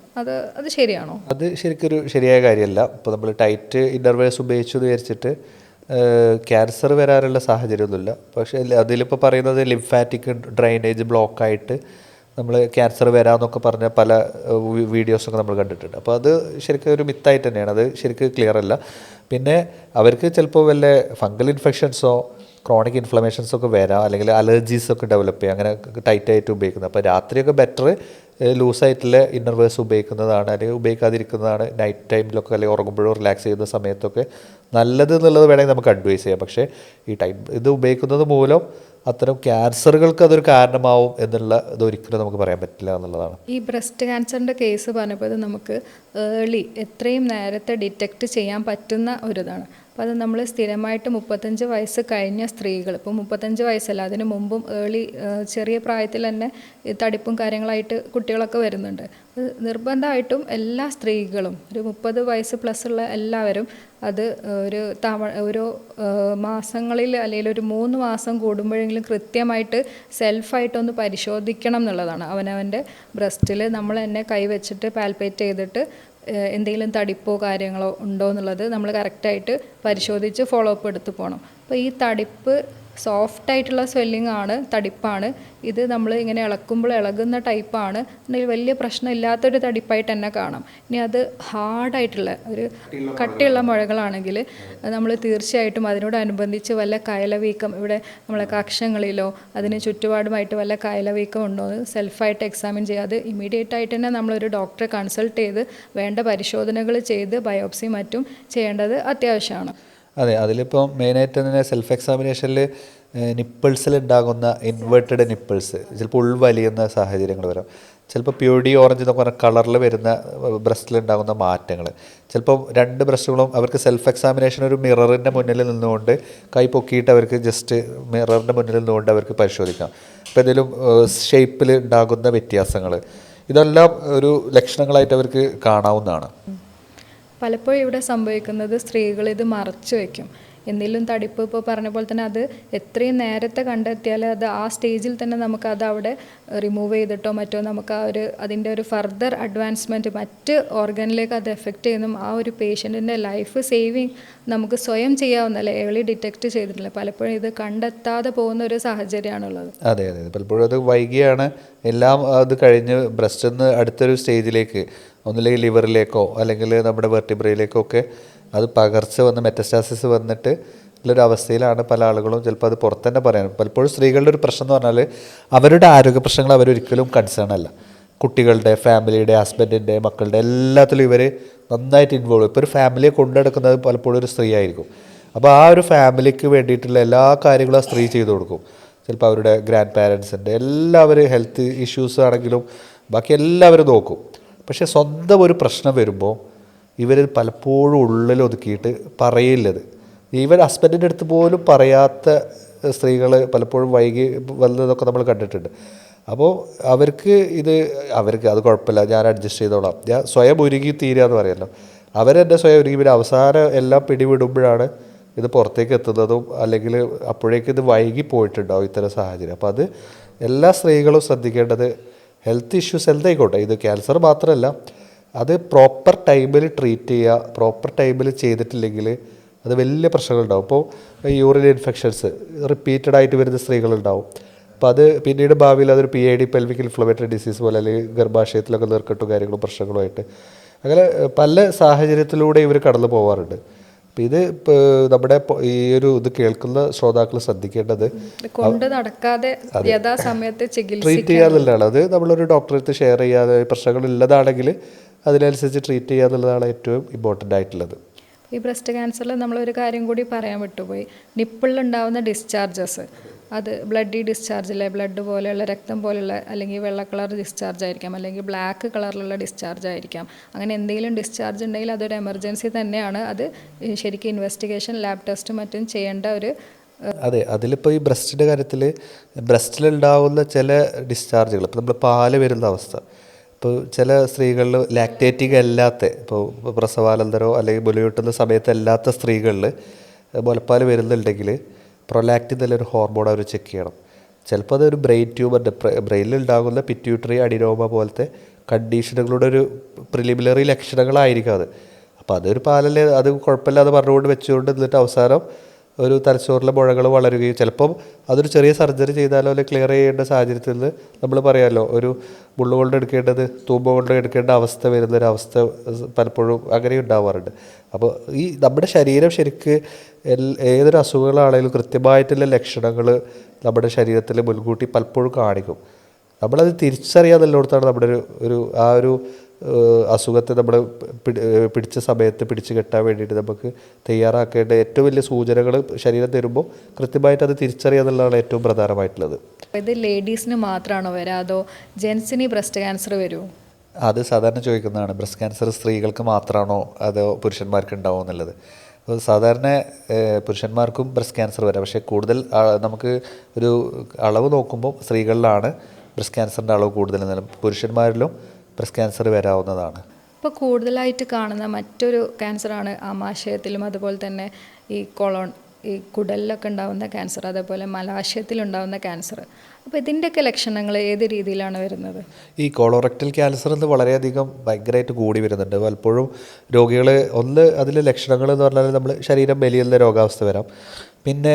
അത് ശരിയാണോ? അത് ശരിക്കൊരു ശരിയായ കാര്യമല്ല. ഇപ്പോൾ നമ്മൾ ടൈറ്റ് ഇന്നർവേഴ്സ് ഉപയോഗിച്ചു വിചാരിച്ചിട്ട് ക്യാൻസർ വരാനുള്ള സാഹചര്യമൊന്നുമില്ല. പക്ഷേ അതിലിപ്പോൾ പറയുന്നത് ലിംഫാറ്റിക് ഡ്രൈനേജ് ബ്ലോക്കായിട്ട് നമ്മൾ ക്യാൻസർ വരാമെന്നൊക്കെ പറഞ്ഞ പല വീഡിയോസൊക്കെ നമ്മൾ കണ്ടിട്ടുണ്ട്. അപ്പോൾ അത് ശരിക്കും ഒരു മിത്തായിട്ട് തന്നെയാണ്, അത് ശരിക്കും ക്ലിയർ അല്ല. പിന്നെ അവർക്ക് ചിലപ്പോൾ വല്ല ഫംഗൽ ഇൻഫെക്ഷൻസോ ക്രോണിക് ഇൻഫ്ലമേഷൻസൊക്കെ വരാം, അല്ലെങ്കിൽ അലർജീസൊക്കെ ഡെവലപ്പ് ചെയ്യാം അങ്ങനെ ടൈറ്റായിട്ട് ഉപയോഗിക്കുന്നത്. അപ്പോൾ രാത്രിയൊക്കെ ബെറ്റർ ലൂസായിട്ടുള്ള ഇന്നർവേഴ്സ് ഉപയോഗിക്കുന്നതാണ്, അല്ലെങ്കിൽ ഉപയോഗിക്കാതിരിക്കുന്നതാണ്. നൈറ്റ് ടൈമിലൊക്കെ അല്ലെങ്കിൽ ഉറങ്ങുമ്പോഴോ റിലാക്സ് ചെയ്യുന്ന സമയത്തൊക്കെ നല്ലത് എന്നുള്ളത് വേണമെങ്കിൽ നമുക്ക് അഡ്വൈസ് ചെയ്യാം. പക്ഷേ ഇത് ഉപയോഗിക്കുന്നത് മൂലം അത്തരം ക്യാൻസറുകൾക്ക് അതൊരു കാരണമാവും ഇത് ഒരിക്കലും നമുക്ക് പറയാൻ പറ്റില്ല എന്നുള്ളതാണ്. ഈ ബ്രസ്റ്റ് ക്യാൻസറിൻ്റെ കേസ് പറഞ്ഞപ്പോൾ ഇത് നമുക്ക് എത്രയും നേരത്തെ ഡിറ്റക്റ്റ് ചെയ്യാൻ പറ്റുന്ന ഒരിതാണ്. അപ്പോൾ അത് നമ്മൾ സ്ഥിരമായിട്ട് 35 വയസ്സ് കഴിഞ്ഞ സ്ത്രീകൾ, ഇപ്പോൾ 35 വയസ്സല്ല അതിന് മുമ്പും ചെറിയ പ്രായത്തിൽ തന്നെ തടിപ്പും കാര്യങ്ങളായിട്ട് കുട്ടികളൊക്കെ വരുന്നുണ്ട്. നിർബന്ധമായിട്ടും എല്ലാ സ്ത്രീകളും ഒരു 30 വയസ്സ് പ്ലസ് ഉള്ള എല്ലാവരും അത് ഓരോ മാസങ്ങളിൽ അല്ലെങ്കിൽ ഒരു 3 മാസം കൂടുമ്പോഴെങ്കിലും കൃത്യമായിട്ട് സെൽഫായിട്ടൊന്ന് പരിശോധിക്കണം എന്നുള്ളതാണ്. അവനവൻ്റെ ബ്രസ്റ്റിൽ നമ്മൾ തന്നെ കൈവച്ചിട്ട് പാൽപ്പേറ്റ് ചെയ്തിട്ട് എന്തെങ്കിലും തടിപ്പോ കാര്യങ്ങളോ ഉണ്ടോ എന്നുള്ളത് നമ്മൾ കറക്റ്റായിട്ട് പരിശോധിച്ച് ഫോളോ അപ്പ് എടുത്ത് പോകണം. അപ്പോൾ ഈ തടിപ്പ് സോഫ്റ്റായിട്ടുള്ള സ്വെല്ലിംഗ് ആണ്, തടിപ്പാണ്. ഇത് നമ്മൾ ഇങ്ങനെ ഇളക്കുമ്പോൾ ഇളകുന്ന ടൈപ്പാണ് എന്നുണ്ടെങ്കിൽ വലിയ പ്രശ്നമില്ലാത്തൊരു തടിപ്പായിട്ട് തന്നെ കാണാം. ഇനി അത് ഹാർഡായിട്ടുള്ള ഒരു കട്ടിയുള്ള മുഴകളാണെങ്കിൽ നമ്മൾ തീർച്ചയായിട്ടും അതിനോടനുബന്ധിച്ച് വല്ല കയലവീക്കം, ഇവിടെ നമ്മളെ കക്ഷങ്ങളിലോ അതിന് ചുറ്റുപാടുമായിട്ട് വല്ല കയലവീക്കം ഉണ്ടോ എന്ന് സെൽഫായിട്ട് എക്സാമിൻ ചെയ്യാതെ ഇമ്മീഡിയറ്റ് ആയിട്ട് തന്നെ നമ്മളൊരു ഡോക്ടറെ കൺസൾട്ട് ചെയ്ത് വേണ്ട പരിശോധനകൾ ചെയ്ത് ബയോപ്സി മറ്റും ചെയ്യേണ്ടത് അത്യാവശ്യമാണ്. അതെ, അതിലിപ്പോൾ മെയിനായിട്ട് തന്നെ സെൽഫ് എക്സാമിനേഷനിൽ നിപ്പിൾസിൽ ഉണ്ടാകുന്ന ഇൻവേർട്ടഡ് നിപ്പിൾസ് ചിലപ്പോൾ ഉൾവലിയുന്ന സാഹചര്യങ്ങൾ വരാം. ചിലപ്പോൾ പ്യൂരിറ്റി ഓറഞ്ച് എന്നൊക്കെ പറഞ്ഞാൽ കളറിൽ വരുന്ന ബ്രസ്റ്റിലുണ്ടാകുന്ന മാറ്റങ്ങൾ, ചിലപ്പോൾ 2 ബ്രസ്റ്റുകളും അവർക്ക് സെൽഫ് എക്സാമിനേഷൻ ഒരു മിററിൻ്റെ മുന്നിൽ നിന്നുകൊണ്ട് കൈ പൊക്കിയിട്ട് അവർക്ക് ജസ്റ്റ് മിററിൻ്റെ മുന്നിൽ നിന്നുകൊണ്ട് അവർക്ക് പരിശോധിക്കാം. അപ്പോൾ എന്തെങ്കിലും ഷേപ്പിൽ ഉണ്ടാകുന്ന വ്യത്യാസങ്ങൾ, ഇതെല്ലാം ഒരു ലക്ഷണങ്ങളായിട്ട് അവർക്ക് കാണാവുന്നതാണ്. പലപ്പോഴും ഇവിടെ സംഭവിക്കുന്നത് സ്ത്രീകൾ ഇത് മറച്ചു വയ്ക്കും. എന്തെങ്കിലും തടിപ്പ് ഇപ്പോൾ പറഞ്ഞ പോലെ തന്നെ അത് എത്രയും നേരത്തെ കണ്ടെത്തിയാൽ അത് ആ സ്റ്റേജിൽ തന്നെ നമുക്കത് അവിടെ റിമൂവ് ചെയ്തിട്ടോ മറ്റോ നമുക്ക് അതിൻ്റെ ഒരു ഫർദർ അഡ്വാൻസ്മെൻറ്റ് മറ്റ് ഓർഗനിലേക്ക് അത് എഫക്റ്റ് ചെയ്യുന്നു. ആ ഒരു പേഷ്യൻറ്റിൻ്റെ ലൈഫ് സേവിങ് നമുക്ക് സ്വയം ചെയ്യാവുന്നല്ലേ, ഏർലി ഡിറ്റക്റ്റ് ചെയ്തിട്ടില്ല. പലപ്പോഴും ഇത് കണ്ടെത്താതെ പോകുന്ന ഒരു സാഹചര്യമാണുള്ളത്. അതെ, പലപ്പോഴും അത് വൈകിയാണ് എല്ലാം അത് കഴിഞ്ഞ് ബ്രസ്റ്റിൽ നിന്ന് അടുത്തൊരു സ്റ്റേജിലേക്ക്, ഒന്നില്ലെങ്കിൽ ലിവറിലേക്കോ അല്ലെങ്കിൽ നമ്മുടെ വെർട്ടിബ്രയിലേക്കോ ഒക്കെ അത് പകർച്ച വന്ന് മെറ്റസ്റ്റാസിസ് വന്നിട്ട് ഉള്ളൊരു അവസ്ഥയിലാണ് പല ആളുകളും ചിലപ്പോൾ അത് പുറത്ത് തന്നെ പറയാൻ. പലപ്പോഴും സ്ത്രീകളുടെ ഒരു പ്രശ്നം എന്ന് പറഞ്ഞാൽ അവരുടെ ആരോഗ്യ പ്രശ്നങ്ങൾ അവരൊരിക്കലും കൺസേൺ അല്ല. കുട്ടികളുടെ, ഫാമിലിയുടെ, ഹസ്ബൻഡിൻ്റെ, മക്കളുടെ എല്ലാത്തിലും ഇവർ നന്നായിട്ട് ഇൻവോൾവ്. ഇപ്പോൾ ഒരു ഫാമിലിയെ കൊണ്ടുനടക്കുന്നത് പലപ്പോഴും ഒരു സ്ത്രീ ആയിരിക്കും. അപ്പോൾ ആ ഒരു ഫാമിലിക്ക് വേണ്ടിയിട്ടുള്ള എല്ലാ കാര്യങ്ങളും ആ സ്ത്രീ ചെയ്തു കൊടുക്കും. ചിലപ്പോൾ അവരുടെ ഗ്രാൻഡ് പാരൻസിൻ്റെ എല്ലാവരും ഹെൽത്ത് ഇഷ്യൂസ് ആണെങ്കിലും ബാക്കി എല്ലാവരും നോക്കും. പക്ഷേ സ്വന്തം ഒരു പ്രശ്നം വരുമ്പോൾ ഇവർ പലപ്പോഴും ഉള്ളിൽ ഒതുക്കിയിട്ട് പറയില്ലത്. ഈവൻ ഹസ്ബൻഡിൻ്റെ അടുത്ത് പോലും പറയാത്ത സ്ത്രീകൾ പലപ്പോഴും വൈകി വന്നതൊക്കെ നമ്മൾ കണ്ടിട്ടുണ്ട്. അപ്പോൾ അവർക്ക് അത് കുഴപ്പമില്ല, ഞാൻ അഡ്ജസ്റ്റ് ചെയ്തോളാം, ഞാൻ സ്വയം ഒരുങ്ങി തീരുക എന്ന് പറയുമല്ലോ, അവരെന്നെ സ്വയം ഒരുങ്ങി. പിന്നെ അവസാനം എല്ലാം പിടിവിടുമ്പോഴാണ് ഇത് പുറത്തേക്ക് എത്തുന്നതും അല്ലെങ്കിൽ അപ്പോഴേക്കും ഇത് വൈകി പോയിട്ടുണ്ടാവും ഇത്തരം സാഹചര്യം. അപ്പോൾ അത് എല്ലാ സ്ത്രീകളും ശ്രദ്ധിക്കേണ്ടത് ഹെൽത്ത് ഇഷ്യൂസ് എന്തായിക്കോട്ടെ, ഇത് ക്യാൻസർ മാത്രമല്ല, അത് പ്രോപ്പർ ടൈമിൽ ട്രീറ്റ് ചെയ്യുക. പ്രോപ്പർ ടൈമിൽ ചെയ്തിട്ടില്ലെങ്കിൽ അത് വലിയ പ്രശ്നങ്ങളുണ്ടാവും. ഇപ്പോൾ യൂറിൻ ഇൻഫെക്ഷൻസ് റിപ്പീറ്റഡ് ആയിട്ട് വരുന്ന സ്ത്രീകളുണ്ടാവും. അപ്പോൾ അത് പിന്നീട് ഭാവിയിൽ അതൊരു PID പെൽവിക് ഇൻഫ്ലമേറ്ററി ഡിസീസ് പോലെ അല്ലെങ്കിൽ ഗർഭാശയത്തിലൊക്കെ നീർക്കെട്ടും കാര്യങ്ങളും പ്രശ്നങ്ങളുമായിട്ട് അങ്ങനെ പല സാഹചര്യത്തിലൂടെ ഇവർ കടന്നു പോകാറുണ്ട്. അപ്പം ഇത് നമ്മുടെ ഈ ഒരു ഇത് കേൾക്കുന്ന ശ്രോതാക്കൾ ശ്രദ്ധിക്കേണ്ടത് കൊണ്ട് നടക്കാതെ യഥാസമയത്ത് ട്രീറ്റ് ചെയ്യാന്നുള്ളതാണ്. അത് നമ്മളൊരു ഡോക്ടറെ അടുത്ത് ഷെയർ ചെയ്യാതെ പ്രശ്നങ്ങൾ ഉള്ളതാണെങ്കിൽ അതിനനുസരിച്ച് ട്രീറ്റ് ചെയ്യുക എന്നുള്ളതാണ് ഏറ്റവും ഇമ്പോർട്ടൻ്റ് ആയിട്ടുള്ളത്. ഈ ബ്രസ്റ്റ് ക്യാൻസറിൽ നമ്മളൊരു കാര്യം കൂടി പറയാൻ വിട്ടുപോയി. നിപ്പിളിലുണ്ടാവുന്ന ഡിസ്ചാർജസ്, അത് ബ്ലഡി ഡിസ്ചാർജ് അല്ലേ, ബ്ലഡ് പോലെയുള്ള രക്തം പോലെയുള്ള അല്ലെങ്കിൽ വെള്ള കളർ ഡിസ്ചാർജ് ആയിരിക്കാം, അല്ലെങ്കിൽ ബ്ലാക്ക് കളറിലുള്ള ഡിസ്ചാർജ് ആയിരിക്കാം. അങ്ങനെ എന്തെങ്കിലും ഡിസ്ചാർജ് ഉണ്ടെങ്കിൽ അതൊരു എമർജൻസി തന്നെയാണ്. അത് ശരിക്കും ഇൻവെസ്റ്റിഗേഷൻ ലാബ് ടെസ്റ്റും മറ്റും ചെയ്യേണ്ട ഒരു അതെ. അതിലിപ്പോൾ ഈ ബ്രസ്റ്റിൻ്റെ കാര്യത്തിൽ ബ്രസ്റ്റിലുണ്ടാവുന്ന ചില ഡിസ്ചാർജുകൾ, ഇപ്പോൾ നമ്മൾ പാല് വരുന്ന അവസ്ഥ, ഇപ്പോൾ ചില സ്ത്രീകളിൽ ലാക്ടേറ്റിംഗ് അല്ലാത്ത, ഇപ്പോൾ പ്രസവാനന്തരമോ അല്ലെങ്കിൽ മുലയൂട്ടുന്ന സമയത്തല്ലാത്ത സ്ത്രീകളിൽ മുലപ്പാൽ വരുന്നുണ്ടെങ്കിൽ പ്രൊലാക്റ്റിൻ എന്നൊരു ഹോർമോൺ അവർ ചെക്ക് ചെയ്യണം. ചിലപ്പോൾ അതൊരു ബ്രെയിൻ ട്യൂമറിൻ്റെ ബ്രെയിനിൽ ഉണ്ടാകുന്ന പിറ്റ്യൂട്ടറി അഡിനോമ പോലത്തെ കണ്ടീഷനുകളുടെ ഒരു പ്രിലിമിനറി ലക്ഷണങ്ങളായിരിക്കും അത്. അപ്പോൾ അതൊരു പാലല്ലേ, അത് കുഴപ്പമില്ലാതെ പറഞ്ഞുകൊണ്ട് വെച്ചുകൊണ്ട് എന്നിട്ട് അവസാനം ഒരു തലച്ചോറിലെ മുഴകൾ വളരുകയും ചിലപ്പം അതൊരു ചെറിയ സർജറി ചെയ്താലോ അല്ലെങ്കിൽ ക്ലിയർ ചെയ്യേണ്ട സാഹചര്യത്തിൽ നിന്ന് നമ്മൾ പറയാമല്ലോ, ഒരു മുള്ളു കൊണ്ട് എടുക്കേണ്ടത് തൂമ്പ കൊണ്ട് എടുക്കേണ്ട അവസ്ഥ വരുന്നൊരവസ്ഥ പലപ്പോഴും അങ്ങനെ ഉണ്ടാവാറുണ്ട്. അപ്പോൾ ഈ നമ്മുടെ ശരീരം ശരിക്ക് ഏതൊരു അസുഖങ്ങളാണെങ്കിലും കൃത്യമായിട്ടുള്ള ലക്ഷണങ്ങൾ നമ്മുടെ ശരീരത്തിൽ മുൻകൂട്ടി പലപ്പോഴും കാണിക്കും. നമ്മളത് തിരിച്ചറിയാന്നുള്ളിടത്താണ് നമ്മുടെ ഒരു ആ ഒരു അസുഖത്തെ നമ്മൾ പിടിച്ച സമയത്ത് പിടിച്ചു കെട്ടാൻ വേണ്ടിയിട്ട് നമുക്ക് തയ്യാറാക്കേണ്ട ഏറ്റവും വലിയ സൂചനകൾ ശരീരം തരുമ്പോൾ കൃത്യമായിട്ട് അത് തിരിച്ചറിയാന്നുള്ളതാണ് ഏറ്റവും പ്രധാനമായിട്ടുള്ളത്. ഇത് ലേഡീസിന് മാത്രമാണോ വരാ, അതോ ജെൻസിന് ബ്രസ്റ്റ് ക്യാൻസർ വരുമോ? അത് സാധാരണ ചോദിക്കുന്നതാണ്, ബ്രസ്റ്റ് ക്യാൻസർ സ്ത്രീകൾക്ക് മാത്രമാണോ അതോ പുരുഷന്മാർക്ക് ഉണ്ടാവുമോ എന്നുള്ളത്. അപ്പോൾ സാധാരണ പുരുഷന്മാർക്കും ബ്രസ്റ്റ് ക്യാൻസർ വരാം, പക്ഷേ കൂടുതൽ നമുക്ക് ഒരു അളവ് നോക്കുമ്പോൾ സ്ത്രീകളിലാണ് ബ്രസ്റ്റ് ക്യാൻസറിൻ്റെ അളവ് കൂടുതൽ, പുരുഷന്മാരിലും ബ്രസ്റ്റ് ക്യാൻസർ വരാവുന്നതാണ്. ഇപ്പോൾ കൂടുതലായിട്ട് കാണുന്ന മറ്റൊരു ക്യാൻസറാണ് ആമാശയത്തിലും അതുപോലെ തന്നെ ഈ ഈ കുടലിലൊക്കെ ഉണ്ടാകുന്ന ക്യാൻസർ, അതേപോലെ മലാശയത്തിലുണ്ടാകുന്ന ക്യാൻസർ. അപ്പോൾ ഇതിൻ്റെയൊക്കെ ലക്ഷണങ്ങൾ ഏത് രീതിയിലാണ് വരുന്നത്? ഈ കോളോറക്ടൽ ക്യാൻസർ എന്ന് വളരെയധികം ഭയങ്കരമായിട്ട് കൂടി വരുന്നുണ്ട്. പലപ്പോഴും രോഗികൾ അതിലെ ലക്ഷണങ്ങൾ എന്ന് പറഞ്ഞാൽ നമ്മൾ ശരീരം മെലിയുന്ന രോഗാവസ്ഥ വരാം, പിന്നെ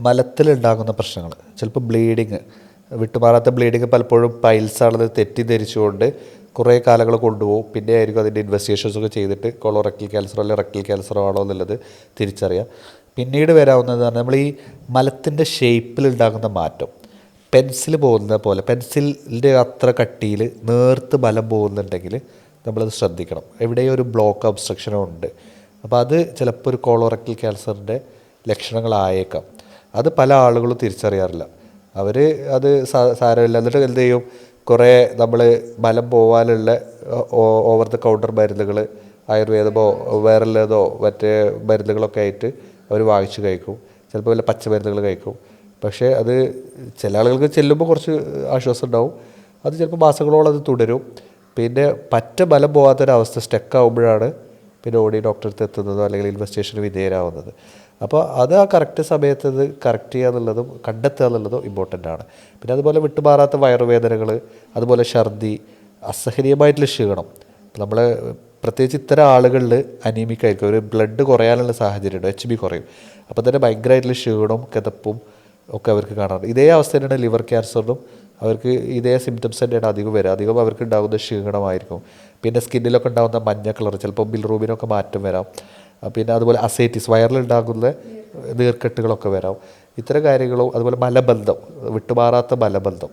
മലത്തിലുണ്ടാകുന്ന പ്രശ്നങ്ങൾ, ചിലപ്പോൾ ബ്ലീഡിങ്, വിട്ടുമാറാത്ത ബ്ലീഡിങ്, പലപ്പോഴും പൈൽസാണെന്ന് തെറ്റിദ്ധരിച്ചുകൊണ്ട് കുറേ കാലങ്ങൾ കൊണ്ടുപോകും. പിന്നെ ആയിരിക്കും അതിൻ്റെ ഇൻവെസ്റ്റിഗേഷൻസൊക്കെ ചെയ്തിട്ട് കോളോറക്ടൽ ക്യാൻസറോ അല്ലെങ്കിൽ റെക്ടൽ ക്യാൻസറോ ആണോ എന്നുള്ളത് തിരിച്ചറിയാം. പിന്നീട് വരാവുന്നത് പറഞ്ഞാൽ നമ്മൾ ഈ മലത്തിൻ്റെ ഷേപ്പിലുണ്ടാകുന്ന മാറ്റം, പെൻസിൽ പോകുന്ന പോലെ പെൻസിലിൻ്റെ അത്ര കട്ടിയിൽ നേർത്ത് മലം പോകുന്നുണ്ടെങ്കിൽ നമ്മളത് ശ്രദ്ധിക്കണം. എവിടെയും ഒരു ബ്ലോക്ക് ഒബ്സ്ട്രക്ഷനോ ഉണ്ട്. അപ്പോൾ അത് ചിലപ്പോൾ ഒരു കോളോറക്ടൽ ക്യാൻസറിൻ്റെ ലക്ഷണങ്ങളായേക്കാം. അത് പല ആളുകളും തിരിച്ചറിയാറില്ല. അവർ അത് സാരമില്ല, എന്നിട്ട് എന്ത് ചെയ്യും, കുറേ നമ്മൾ മലം പോകാനുള്ള ഓവർ ദ കൗണ്ടർ മരുന്നുകൾ, ആയുർവേദമോ വേറെല്ലതോ മറ്റേ മരുന്നുകളൊക്കെ ആയിട്ട് അവർ വാങ്ങിച്ച് കഴിക്കും. ചിലപ്പോൾ വല്ല പച്ചമരുന്നുകൾ കഴിക്കും. പക്ഷേ അത് ചില ആളുകൾക്ക് ചെല്ലുമ്പോൾ കുറച്ച് ആശ്വാസം ഉണ്ടാവും, അത് ചിലപ്പോൾ മാസങ്ങളോളം അത് തുടരും. പിന്നെ പറ്റ ബലം പോകാത്തൊരവസ്ഥ സ്റ്റക്കാവുമ്പോഴാണ് പിന്നെ ഓടി ഡോക്ടറെ അടുത്ത് എത്തുന്നതോ അല്ലെങ്കിൽ ഇൻവെസ്റ്റിഗേഷന് വിധേയരാകുന്നത്. അപ്പോൾ അത് ആ കറക്റ്റ് സമയത്ത് അത് കറക്റ്റ് ചെയ്യുക എന്നുള്ളതും കണ്ടെത്തുക എന്നുള്ളതും ഇമ്പോർട്ടൻ്റ് ആണ്. പിന്നെ അതുപോലെ വിട്ടുമാറാത്ത വയറുവേദനകൾ, അതുപോലെ ഛർദി, അസഹനീയമായിട്ടുള്ള ക്ഷീണം. നമ്മൾ പ്രത്യേകിച്ച് ഇത്തരം ആളുകളിൽ അനീമിക് ആയിരിക്കും, ഒരു ബ്ലഡ് കുറയാനുള്ള സാഹചര്യമുണ്ട്, HB കുറയും. അപ്പോൾ തന്നെ ഭയങ്കരമായിട്ടുള്ള ക്ഷീണവും കിതപ്പും ഒക്കെ അവർക്ക് കാണാറുണ്ട്. ഇതേ അവസ്ഥ തന്നെയാണ് ലിവർ ക്യാൻസറിനും, അവർക്ക് ഇതേ സിംറ്റംസ് തന്നെയാണ് അധികം വരിക. അധികം അവർക്ക് ഉണ്ടാകുന്ന ക്ഷീണമായിരിക്കും. പിന്നെ സ്കിന്നിലൊക്കെ ഉണ്ടാകുന്ന മഞ്ഞ കളർ, ചിലപ്പോൾ ബിൽറൂബിനൊക്കെ മാറ്റം വരാം. പിന്നെ അതുപോലെ അസൈറ്റിസ്, വയറിലുണ്ടാകുന്ന നീർക്കെട്ടുകളൊക്കെ വരാം. ഇത്തരം കാര്യങ്ങളും അതുപോലെ മലബന്ധം, വിട്ടുമാറാത്ത മലബന്ധം,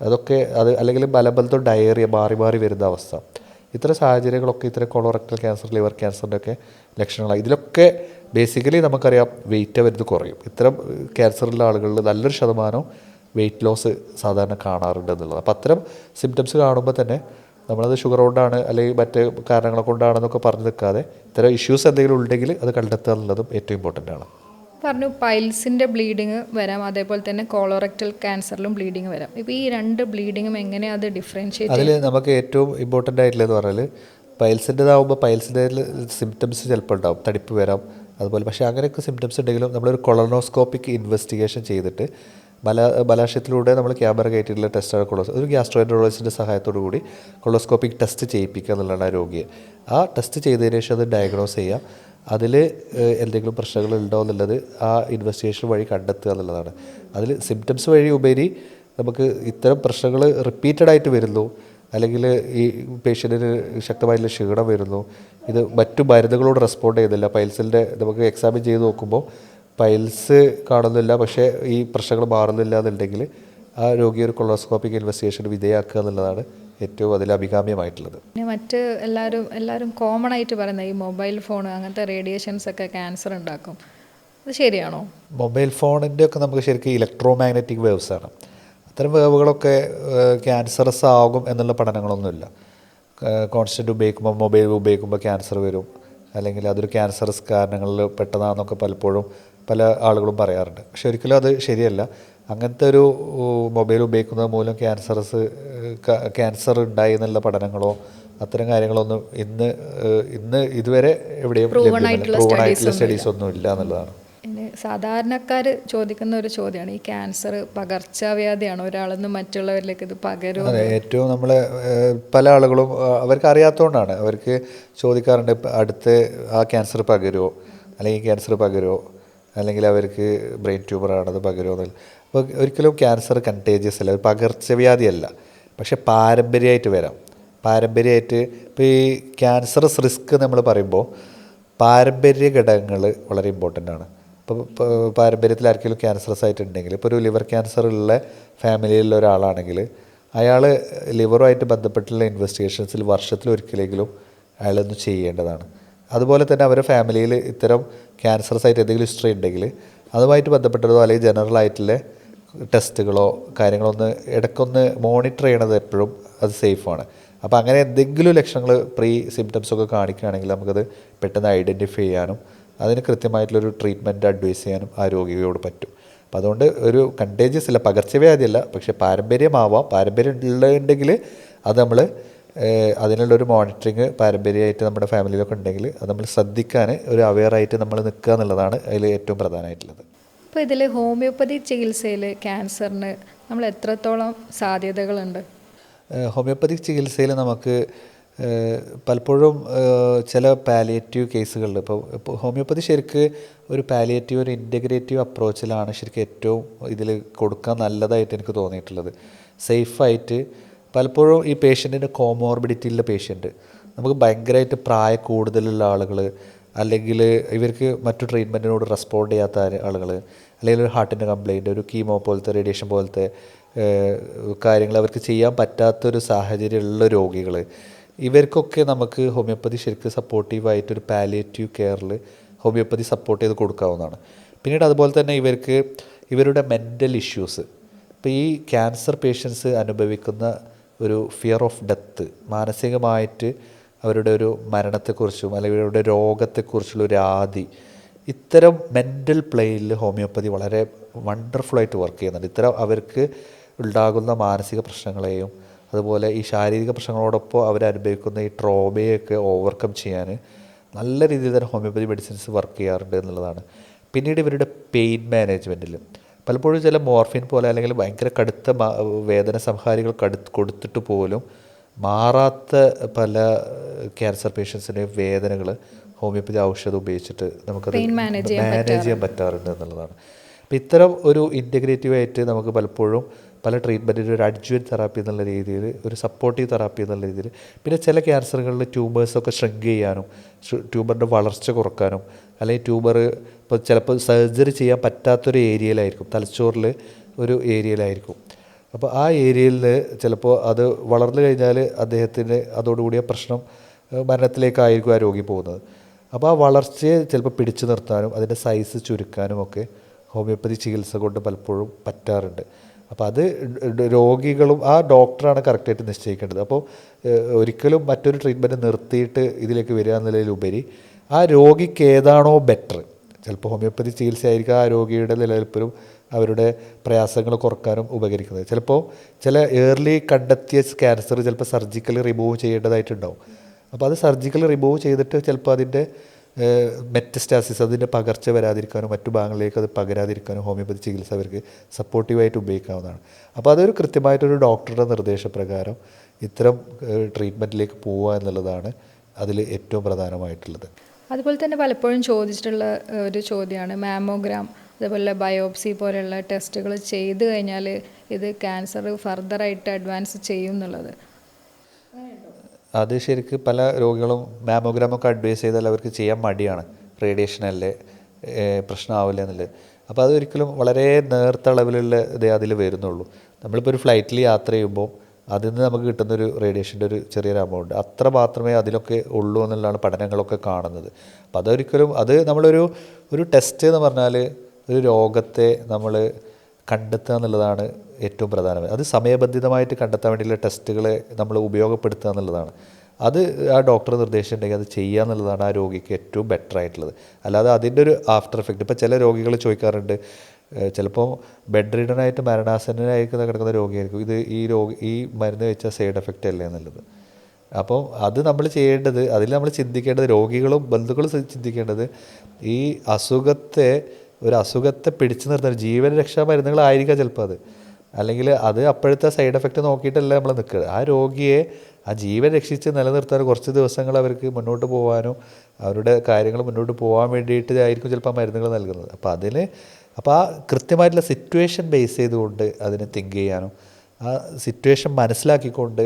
അതൊക്കെ അല്ലെങ്കിൽ മലബന്ധം ഡയേറിയ മാറി മാറി വരുന്ന അവസ്ഥ, ഇത്തരം സാഹചര്യങ്ങളൊക്കെ ഇത്തരം കൊളോറക്ടൽ ക്യാൻസർ, ലിവർ ക്യാൻസറിൻ്റെ ഒക്കെ ലക്ഷണങ്ങളാണ്. ഇതിലൊക്കെ ബേസിക്കലി നമുക്കറിയാം വെയിറ്റ് വരുന്നത് കുറയും. ഇത്തരം ക്യാൻസറുള്ള ആളുകളിൽ നല്ലൊരു ശതമാനം വെയിറ്റ് ലോസ് സാധാരണ കാണാറുണ്ട് എന്നുള്ളത്. അപ്പോൾ അത്തരം സിംറ്റംസ് കാണുമ്പോൾ തന്നെ നമ്മളത് ഷുഗർ കൊണ്ടാണ് അല്ലെങ്കിൽ മറ്റ് കാരണങ്ങളെ കൊണ്ടാണെന്നൊക്കെ പറഞ്ഞു നിൽക്കാതെ ഇത്തരം ഇഷ്യൂസ് എന്തെങ്കിലും ഉണ്ടെങ്കിൽ അത് കണ്ടെത്തുക എന്നുള്ളതും ഏറ്റവും ഇമ്പോർട്ടൻ്റ് ആണ്. പറഞ്ഞു പൈൽസിൻ്റെ ബ്ലീഡിങ് വരാം, അതേപോലെ തന്നെ കോളോറക്ടൽ ക്യാൻസറിലും ബ്ലീഡിങ് വരാം. ഇപ്പോൾ ഈ രണ്ട് ബ്ലീഡിങ്ങും എങ്ങനെയാണ് അത് ഡിഫറൻഷ്യേറ്റ്? അതിൽ നമുക്ക് ഏറ്റവും ഇമ്പോർട്ടൻ്റ് ആയിട്ടുള്ളതെന്ന് പറഞ്ഞാൽ പൈൽസിൻ്റെതാകുമ്പോൾ പൈൽസിൻ്റെ സിംറ്റംസ് ചിലപ്പോൾ ഉണ്ടാവും, തടിപ്പ് വരാം അതുപോലെ. പക്ഷേ അങ്ങനെയൊക്കെ സിംറ്റംസ് ഉണ്ടെങ്കിലും നമ്മളൊരു കൊളനോസ്കോപ്പിക് ഇൻവെസ്റ്റിഗേഷൻ ചെയ്തിട്ട് ബലാശയത്തിലൂടെ നമ്മൾ ക്യാമറ കയറ്റിയിട്ടുള്ള ടെസ്റ്റാണ് ഒരു ഗ്യാസ്ട്രോഎൻട്രോളജിസ്റ്റിൻ്റെ സഹായത്തോടു കൂടി കൊളോസ്കോപ്പിക് ടെസ്റ്റ് ചെയ്യിപ്പിക്കുക എന്നുള്ളതാണ് ആ രോഗിയെ. ആ ടെസ്റ്റ് ചെയ്തതിന് ശേഷം അത് ഡയഗ്നോസ് ചെയ്യുക, അതിൽ എന്തെങ്കിലും പ്രശ്നങ്ങൾ ഉണ്ടോ എന്നുള്ളത് ആ ഇൻവെസ്റ്റിഗേഷൻ വഴി കണ്ടെത്തുക എന്നുള്ളതാണ്. അതിൽ സിംറ്റംസ് വഴി ഉപരി നമുക്ക് ഇത്തരം പ്രശ്നങ്ങൾ റിപ്പീറ്റഡ് ആയിട്ട് വരുന്നു, അല്ലെങ്കിൽ ഈ പേഷ്യൻറ്റിന് ശക്തമായിട്ടുള്ള ക്ഷീണം വരുന്നു, ഇത് മറ്റു മരുന്നുകളോട് റെസ്പോണ്ട് ചെയ്യുന്നില്ല, പൈൽസിൻ്റെ നമുക്ക് എക്സാമിൻ ചെയ്ത് നോക്കുമ്പോൾ പൈൽസ് കാണുന്നില്ല പക്ഷേ ഈ പ്രശ്നങ്ങൾ മാറുന്നില്ല എന്നുണ്ടെങ്കിൽ ആ രോഗിയെ ഒരു കൊളോസ്കോപ്പിക് ഇൻവെസ്റ്റിഗേഷന് വിധേയമാക്കുക എന്നുള്ളതാണ് ഏറ്റവും അതിൽ അഭികാമ്യമായിട്ടുള്ളത്. പിന്നെ മറ്റ് എല്ലാവരും കോമൺ ആയിട്ട് പറയുന്ന ഈ മൊബൈൽ ഫോൺ അങ്ങനത്തെ റേഡിയേഷൻസ് ഒക്കെ ക്യാൻസർ ഉണ്ടാക്കും, അത് ശരിയാണോ? മൊബൈൽ ഫോണിൻ്റെ ഒക്കെ നമുക്ക് ശരിക്കും ഇലക്ട്രോ മാഗ്നറ്റിക് വേവ്സ് ആണ്. അത്തരം വേവുകളൊക്കെ ക്യാൻസറസ് ആകും എന്നുള്ള പഠനങ്ങളൊന്നുമില്ല. കോൺസ്റ്റൻ്റ് ഉപയോഗിക്കുമ്പോൾ മൊബൈൽ ഉപയോഗിക്കുമ്പോൾ ക്യാൻസർ വരും, അല്ലെങ്കിൽ അതൊരു ക്യാൻസറസ് കാരണങ്ങളിൽ പെട്ടതാണെന്നൊക്കെ പലപ്പോഴും പല ആളുകളും പറയാറുണ്ട്. പക്ഷെ ഒരിക്കലും അത് ശരിയല്ല. അങ്ങനത്തെ ഒരു മൊബൈൽ ഉപയോഗിക്കുന്നത് മൂലം ക്യാൻസർ ഉണ്ടായി എന്നുള്ള പഠനങ്ങളോ അത്തരം കാര്യങ്ങളൊന്നും ഇന്ന് ഇതുവരെ എവിടെയും പ്രൂവൺ ആയിട്ടുള്ള സ്റ്റഡീസ് ഒന്നും ഇല്ല എന്നുള്ളതാണ്. സാധാരണക്കാർ ചോദിക്കുന്ന ഒരു ചോദ്യമാണ്, ഈ ക്യാൻസർ പകർച്ചവ്യാധിയാണ്, ഒരാളിൽ നിന്ന് മറ്റുള്ളവരിലേക്ക് ഇത് പകരും? അതെ, ഏറ്റവും നമ്മളെ പല ആളുകളും അവർക്ക് അറിയാത്തതുകൊണ്ടാണ് അവർക്ക് ചോദിക്കാറുണ്ട്, അടുത്ത് ആ ക്യാൻസർ പകരുമോ, അല്ലെങ്കിൽ ക്യാൻസർ പകരുമോ, അല്ലെങ്കിൽ അവർക്ക് ബ്രെയിൻ ട്യൂമറാണത് പകരുമോ എന്നല്ല. അപ്പോൾ ഒരിക്കലും ക്യാൻസർ കണ്ടേജിയസ് അല്ല, പകർച്ചവ്യാധിയല്ല, പക്ഷെ പാരമ്പര്യമായിട്ട് വരാം. പാരമ്പര്യമായിട്ട് ഇപ്പോൾ ഈ ക്യാൻസറസ് റിസ്ക് നമ്മൾ പറയുമ്പോൾ പാരമ്പര്യ ഘടകങ്ങൾ വളരെ ഇമ്പോർട്ടൻ്റ് ആണ്. ഇപ്പോൾ പാരമ്പര്യത്തിൽ ആർക്കെങ്കിലും ക്യാൻസറസ് ആയിട്ടുണ്ടെങ്കിൽ, ഇപ്പോൾ ഒരു ലിവർ ക്യാൻസർ ഉള്ള ഫാമിലിയിലുള്ള ഒരാളാണെങ്കിൽ അയാൾ ലിവറുമായിട്ട് ബന്ധപ്പെട്ടുള്ള ഇൻവെസ്റ്റിഗേഷൻസിൽ വർഷത്തിലൊരിക്കലെങ്കിലും അയാളൊന്ന് ചെയ്യേണ്ടതാണ്. അതുപോലെ തന്നെ അവരുടെ ഫാമിലിയിൽ ഇത്തരം ക്യാൻസറസ് ആയിട്ട് എന്തെങ്കിലും ഹിസ്റ്ററി ഉണ്ടെങ്കിൽ അതുമായിട്ട് ബന്ധപ്പെട്ടതോ അല്ലെങ്കിൽ ജനറൽ ആയിട്ടുള്ള ടെസ്റ്റുകളോ കാര്യങ്ങളോ ഇടയ്ക്കൊന്ന് മോണിറ്റർ ചെയ്യണത് എപ്പോഴും അത് സേഫാണ്. അപ്പോൾ അങ്ങനെ എന്തെങ്കിലും ലക്ഷണങ്ങൾ പ്രീ സിംറ്റംസൊക്കെ കാണിക്കുകയാണെങ്കിൽ നമുക്കത് പെട്ടെന്ന് ഐഡൻറ്റിഫൈ ചെയ്യാനും അതിന് കൃത്യമായിട്ടുള്ളൊരു ട്രീറ്റ്മെൻറ്റ് അഡ്വൈസ് ചെയ്യാനും ആ രോഗിയോട് പറ്റും. അപ്പോൾ അതുകൊണ്ട് ഒരു കണ്ടേജിയസ് അല്ല, പകർച്ചവ്യാധിയല്ല, പക്ഷേ പാരമ്പര്യമാവാം. പാരമ്പര്യം ഉണ്ടെങ്കിൽ അത് നമ്മൾ അതിനുള്ളൊരു മോണിറ്ററിങ് പാരമ്പര്യമായിട്ട് നമ്മുടെ ഫാമിലിയിലൊക്കെ ഉണ്ടെങ്കിൽ അത് നമ്മൾ ശ്രദ്ധിക്കാൻ ഒരു അവെയറായിട്ട് നമ്മൾ നിൽക്കുക എന്നുള്ളതാണ് അതിൽ ഏറ്റവും പ്രധാനമായിട്ടുള്ളത്. അപ്പോൾ ഇതിൽ ഹോമിയോപ്പതി ചികിത്സയിൽ ക്യാൻസറിന് നമ്മൾ എത്രത്തോളം സാധ്യതകളുണ്ട്? ഹോമിയോപ്പതിക് ചികിത്സയിൽ നമുക്ക് പലപ്പോഴും ചില പാലിയേറ്റീവ് കേസുകളിൽ ഇപ്പോൾ ഹോമിയോപ്പതി ശരിക്ക് ഒരു പാലിയേറ്റീവ് ഒരു ഇൻറ്റഗ്രേറ്റീവ് അപ്രോച്ചിലാണ് ശരിക്കും ഏറ്റവും ഇതിൽ കൊടുക്കാൻ നല്ലതായിട്ട് എനിക്ക് തോന്നിയിട്ടുള്ളത്. സേഫായിട്ട് പലപ്പോഴും ഈ പേഷ്യൻറ്റിൻ്റെ കോമോർബിഡിറ്റിയുള്ള പേഷ്യൻറ്റ്, നമുക്ക് ഭയങ്കരമായിട്ട് പ്രായ കൂടുതലുള്ള ആളുകൾ, അല്ലെങ്കിൽ ഇവർക്ക് മറ്റു ട്രീറ്റ്മെൻറ്റിനോട് റെസ്പോണ്ട് ചെയ്യാത്ത ആളുകൾ, അല്ലെങ്കിൽ ഒരു ഹാർട്ടിൻ്റെ കംപ്ലയിൻറ്റ്, ഒരു കീമോ പോലത്തെ റേഡിയേഷൻ പോലത്തെ കാര്യങ്ങൾ അവർക്ക് ചെയ്യാൻ പറ്റാത്തൊരു സാഹചര്യമുള്ള രോഗികൾ, ഇവർക്കൊക്കെ നമുക്ക് ഹോമിയോപ്പതി ശരിക്കും സപ്പോർട്ടീവായിട്ടൊരു പാലിയേറ്റീവ് കെയറിൽ ഹോമിയോപ്പതി സപ്പോർട്ട് ചെയ്ത് കൊടുക്കാവുന്നതാണ്. പിന്നീട് അതുപോലെ തന്നെ ഇവരുടെ മെൻ്റൽ ഇഷ്യൂസ്, ഇപ്പോൾ ഈ ക്യാൻസർ പേഷ്യൻസ് അനുഭവിക്കുന്ന ഒരു ഫിയർ ഓഫ് ഡെത്ത്, മാനസികമായിട്ട് അവരുടെ ഒരു മരണത്തെക്കുറിച്ചും അല്ലെങ്കിൽ അവരുടെ രോഗത്തെക്കുറിച്ചുള്ള ഒരു ആദി, ഇത്തരം മെൻ്റൽ പ്ലെയിനിൽ ഹോമിയോപ്പതി വളരെ വണ്ടർഫുള്ളായിട്ട് വർക്ക് ചെയ്യുന്നുണ്ട്. ഇത്തരം അവർക്ക് ഉണ്ടാകുന്ന മാനസിക പ്രശ്നങ്ങളെയും അതുപോലെ ഈ ശാരീരിക പ്രശ്നങ്ങളോടൊപ്പം അവരനുഭവിക്കുന്ന ഈ ട്രോമയൊക്കെ ഓവർകം ചെയ്യാൻ നല്ല രീതിയിൽ തന്നെ ഹോമിയോപ്പതി മെഡിസിൻസ് വർക്ക് ചെയ്യാറുണ്ട് എന്നുള്ളതാണ്. പിന്നീട് ഇവരുടെ പെയിൻ മാനേജ്മെൻറ്റിൽ പലപ്പോഴും ചില മോർഫിൻ പോലെ അല്ലെങ്കിൽ ഭയങ്കര കടുത്ത വേദന സംഹാരികൾ കൊടുത്തിട്ട് പോലും മാറാത്ത പല ക്യാൻസർ പേഷ്യൻസിൻ്റെയും വേദനകൾ ഹോമിയോപ്പതി ഔഷധം ഉപയോഗിച്ചിട്ട് നമുക്കത് മാനേജ് ചെയ്യാൻ പറ്റാറുണ്ട് എന്നുള്ളതാണ്. അപ്പോൾ ഇത്തരം ഒരു ഇൻറ്റഗ്രേറ്റീവായിട്ട് നമുക്ക് പലപ്പോഴും പല ട്രീറ്റ്മെൻറ്റിന് ഒരു അഡ്ജുവൻറ്റ് തെറാപ്പി എന്നുള്ള രീതിയിൽ, ഒരു സപ്പോർട്ടീവ് തെറാപ്പി എന്നുള്ള രീതിയിൽ, പിന്നെ ചില ക്യാൻസറുകളിൽ ട്യൂമേഴ്സൊക്കെ ഷ്രിങ്ക് ചെയ്യാനും ട്യൂമറിൻ്റെ വളർച്ച കുറക്കാനും, അല്ലെങ്കിൽ ട്യൂമർ ഇപ്പോൾ ചിലപ്പോൾ സർജറി ചെയ്യാൻ പറ്റാത്തൊരു ഏരിയയിലായിരിക്കും, തലച്ചോറിൽ ഒരു ഏരിയയിലായിരിക്കും. അപ്പോൾ ആ ഏരിയയിൽ ചിലപ്പോൾ അത് വളർന്നു കഴിഞ്ഞാൽ അദ്ദേഹത്തിന് അതോടുകൂടിയ പ്രശ്നം മരണത്തിലേക്കായിരിക്കും ആ രോഗി പോകുന്നത്. അപ്പോൾ ആ വളർച്ചയെ ചിലപ്പോൾ പിടിച്ചു നിർത്താനും അതിൻ്റെ സൈസ് ചുരുക്കാനും ഒക്കെ ഹോമിയോപ്പതി ചികിത്സ കൊണ്ട് പലപ്പോഴും പറ്റാറുണ്ട്. അപ്പോൾ അത് രോഗികളും ആ ഡോക്ടറാണ് കറക്റ്റായിട്ട് നിശ്ചയിക്കേണ്ടത്. അപ്പോൾ ഒരിക്കലും മറ്റൊരു ട്രീറ്റ്മെൻറ്റ് നിർത്തിയിട്ട് ഇതിലേക്ക് വരിക എന്നുള്ളതിലുപരി ആ രോഗിക്ക് ഏതാണോ ബെറ്റർ, ചിലപ്പോൾ ഹോമിയോപ്പതി ചികിത്സയായിരിക്കും ആ രോഗിയുടെ നിലനിൽപ്പിനും അവരുടെ പ്രയാസങ്ങൾ കുറക്കാനും ഉപകരിക്കുന്നത്. ചിലപ്പോൾ ചില ഏർലി കണ്ടെത്തിയ ക്യാൻസർ ചിലപ്പോൾ സർജിക്കലി റിമൂവ് ചെയ്യേണ്ടതായിട്ടുണ്ടാവും. അപ്പോൾ അത് സർജിക്കലി റിമൂവ് ചെയ്തിട്ട് ചിലപ്പോൾ അതിൻ്റെ മെറ്റസ്റ്റാസിസ്, അതിൻ്റെ പകർച്ച വരാതിരിക്കാനും മറ്റു ഭാഗങ്ങളിലേക്ക് അത് പകരാതിരിക്കാനും ഹോമിയോപ്പതി ചികിത്സ അവർക്ക് സപ്പോർട്ടീവായിട്ട് ഉപയോഗിക്കാവുന്നതാണ്. അപ്പോൾ അതൊരു കൃത്യമായിട്ടൊരു ഡോക്ടറുടെ നിർദ്ദേശപ്രകാരം ഇത്തരം ട്രീറ്റ്മെൻറ്റിലേക്ക് പോവുക എന്നുള്ളതാണ് അതിൽ ഏറ്റവും പ്രധാനമായിട്ടുള്ളത്. അതുപോലെ തന്നെ പലപ്പോഴും ചോദിച്ചിട്ടുള്ള ഒരു ചോദ്യമാണ് മാമോഗ്രാം, അതേപോലെ ബയോപ്സി പോലെയുള്ള ടെസ്റ്റുകൾ ചെയ്ത് കഴിഞ്ഞാൽ ഇത് ക്യാൻസർ ഫർദറായിട്ട് അഡ്വാൻസ് ചെയ്യും എന്നുള്ളത്. അത് ശരിക്കും പല രോഗികളും മാമോഗ്രാമൊക്കെ അഡ്വൈസ് ചെയ്താൽ അവർക്ക് ചെയ്യാൻ മടിയാണ്, റേഡിയേഷനല്ലേ പ്രശ്നമാവില്ല എന്നുള്ളത്. അപ്പോൾ അതൊരിക്കലും വളരെ നേർത്ത അളവിലുള്ള ഇതേ അതിൽ വരുന്നുള്ളൂ. നമ്മളിപ്പോൾ ഒരു ഫ്ലൈറ്റിൽ യാത്ര ചെയ്യുമ്പോൾ അതിൽ നിന്ന് നമുക്ക് കിട്ടുന്നൊരു റേഡിയേഷൻ്റെ ഒരു ചെറിയൊരു എമൗണ്ട് അത്ര മാത്രമേ അതിലൊക്കെ ഉള്ളൂ എന്നുള്ളതാണ് പഠനങ്ങളൊക്കെ കാണുന്നത്. അപ്പോൾ അതൊരിക്കലും അത് ഒരു ടെസ്റ്റ് എന്ന് പറഞ്ഞാൽ ഒരു രോഗത്തെ നമ്മൾ കണ്ടെത്തുക എന്നുള്ളതാണ് ഏറ്റവും പ്രധാനമായി. അത് സമയബന്ധിതമായിട്ട് കണ്ടെത്താൻ വേണ്ടിയുള്ള ടെസ്റ്റുകളെ നമ്മൾ ഉപയോഗപ്പെടുത്തുക എന്നുള്ളതാണ്. അത് ആ ഡോക്ടർ നിർദ്ദേശിച്ചിട്ടുണ്ടെങ്കിൽ അത് ചെയ്യുക എന്നുള്ളതാണ് ആ രോഗിക്ക് ഏറ്റവും ബെറ്റർ ആയിട്ടുള്ളത്. അല്ലാതെ അതിൻ്റെ ഒരു ആഫ്റ്റർ എഫക്റ്റ്, ഇപ്പോൾ ചില രോഗികൾ ചോദിക്കാറുണ്ട്, ചിലപ്പോൾ ബെഡ് റിഡനായിട്ട് മരണാസന്നനായി കിടക്കുന്ന രോഗിയായിരിക്കും ഈ മരുന്ന് കഴിച്ചാൽ സൈഡ് എഫക്റ്റ് അല്ലേ എന്നുള്ളത്. അപ്പോൾ അത് നമ്മൾ ചെയ്യേണ്ടത്, അതിൽ നമ്മൾ ചിന്തിക്കേണ്ടത്, രോഗികളും ബന്ധുക്കളും ചിന്തിക്കേണ്ടത് ഈ അസുഖത്തെ പിടിച്ചു നിർത്താൻ ജീവൻ രക്ഷാ മരുന്നുകളായിരിക്കാം ചിലപ്പോൾ അത്, അല്ലെങ്കിൽ അത് അപ്പോഴത്തെ സൈഡ് എഫക്റ്റ് നോക്കിയിട്ടല്ല നമ്മൾ നിൽക്കുക. ആ രോഗിയെ ആ ജീവൻ രക്ഷിച്ച് നിലനിർത്താൻ കുറച്ച് ദിവസങ്ങൾ അവർക്ക് മുന്നോട്ട് പോകാനും അവരുടെ കാര്യങ്ങൾ മുന്നോട്ട് പോകാൻ വേണ്ടിയിട്ടായിരിക്കും ചിലപ്പോൾ ആ മരുന്നുകൾ നൽകുന്നത്. അപ്പോൾ ആ കൃത്യമായിട്ടുള്ള സിറ്റുവേഷൻ ബേസ് ചെയ്തുകൊണ്ട് അതിനെ തിങ്ക് ചെയ്യാനും ആ സിറ്റുവേഷൻ മനസ്സിലാക്കിക്കൊണ്ട്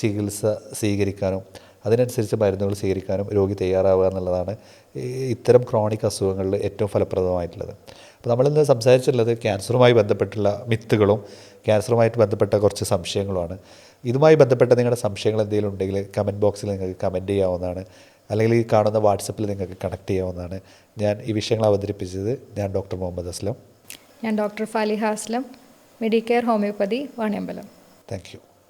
ചികിത്സ സ്വീകരിക്കാനും അതിനനുസരിച്ച് മരുന്നുകൾ സ്വീകരിക്കാനും രോഗി തയ്യാറാവുക എന്നുള്ളതാണ് ഇത്തരം ക്രോണിക് അസുഖങ്ങളിൽ ഏറ്റവും ഫലപ്രദമായിട്ടുള്ളത്. അപ്പോൾ നമ്മളിന്ന് സംസാരിച്ചിട്ടുള്ളത് ക്യാൻസറുമായി ബന്ധപ്പെട്ടുള്ള മിത്തുകളും ക്യാൻസറുമായിട്ട് ബന്ധപ്പെട്ട കുറച്ച് സംശയങ്ങളുമാണ്. ഇതുമായി ബന്ധപ്പെട്ട നിങ്ങളുടെ സംശയങ്ങൾ എന്തെങ്കിലും ഉണ്ടെങ്കിൽ കമൻറ്റ് ബോക്സിൽ നിങ്ങൾക്ക് കമൻറ്റ് ചെയ്യാവുന്നതാണ്, അല്ലെങ്കിൽ ഈ കാണുന്ന വാട്സപ്പിൽ നിങ്ങൾക്ക് കണക്ട് ചെയ്യാവുന്നതാണ്. ഈ വിഷയങ്ങൾ അവതരിപ്പിച്ചത് ഞാൻ ഡോക്ടർ മുഹമ്മദ് അസ്ലം. ഞാൻ doctor Faliha Aslam, Medicare homoeopathy Vaniyambalam. Thank U.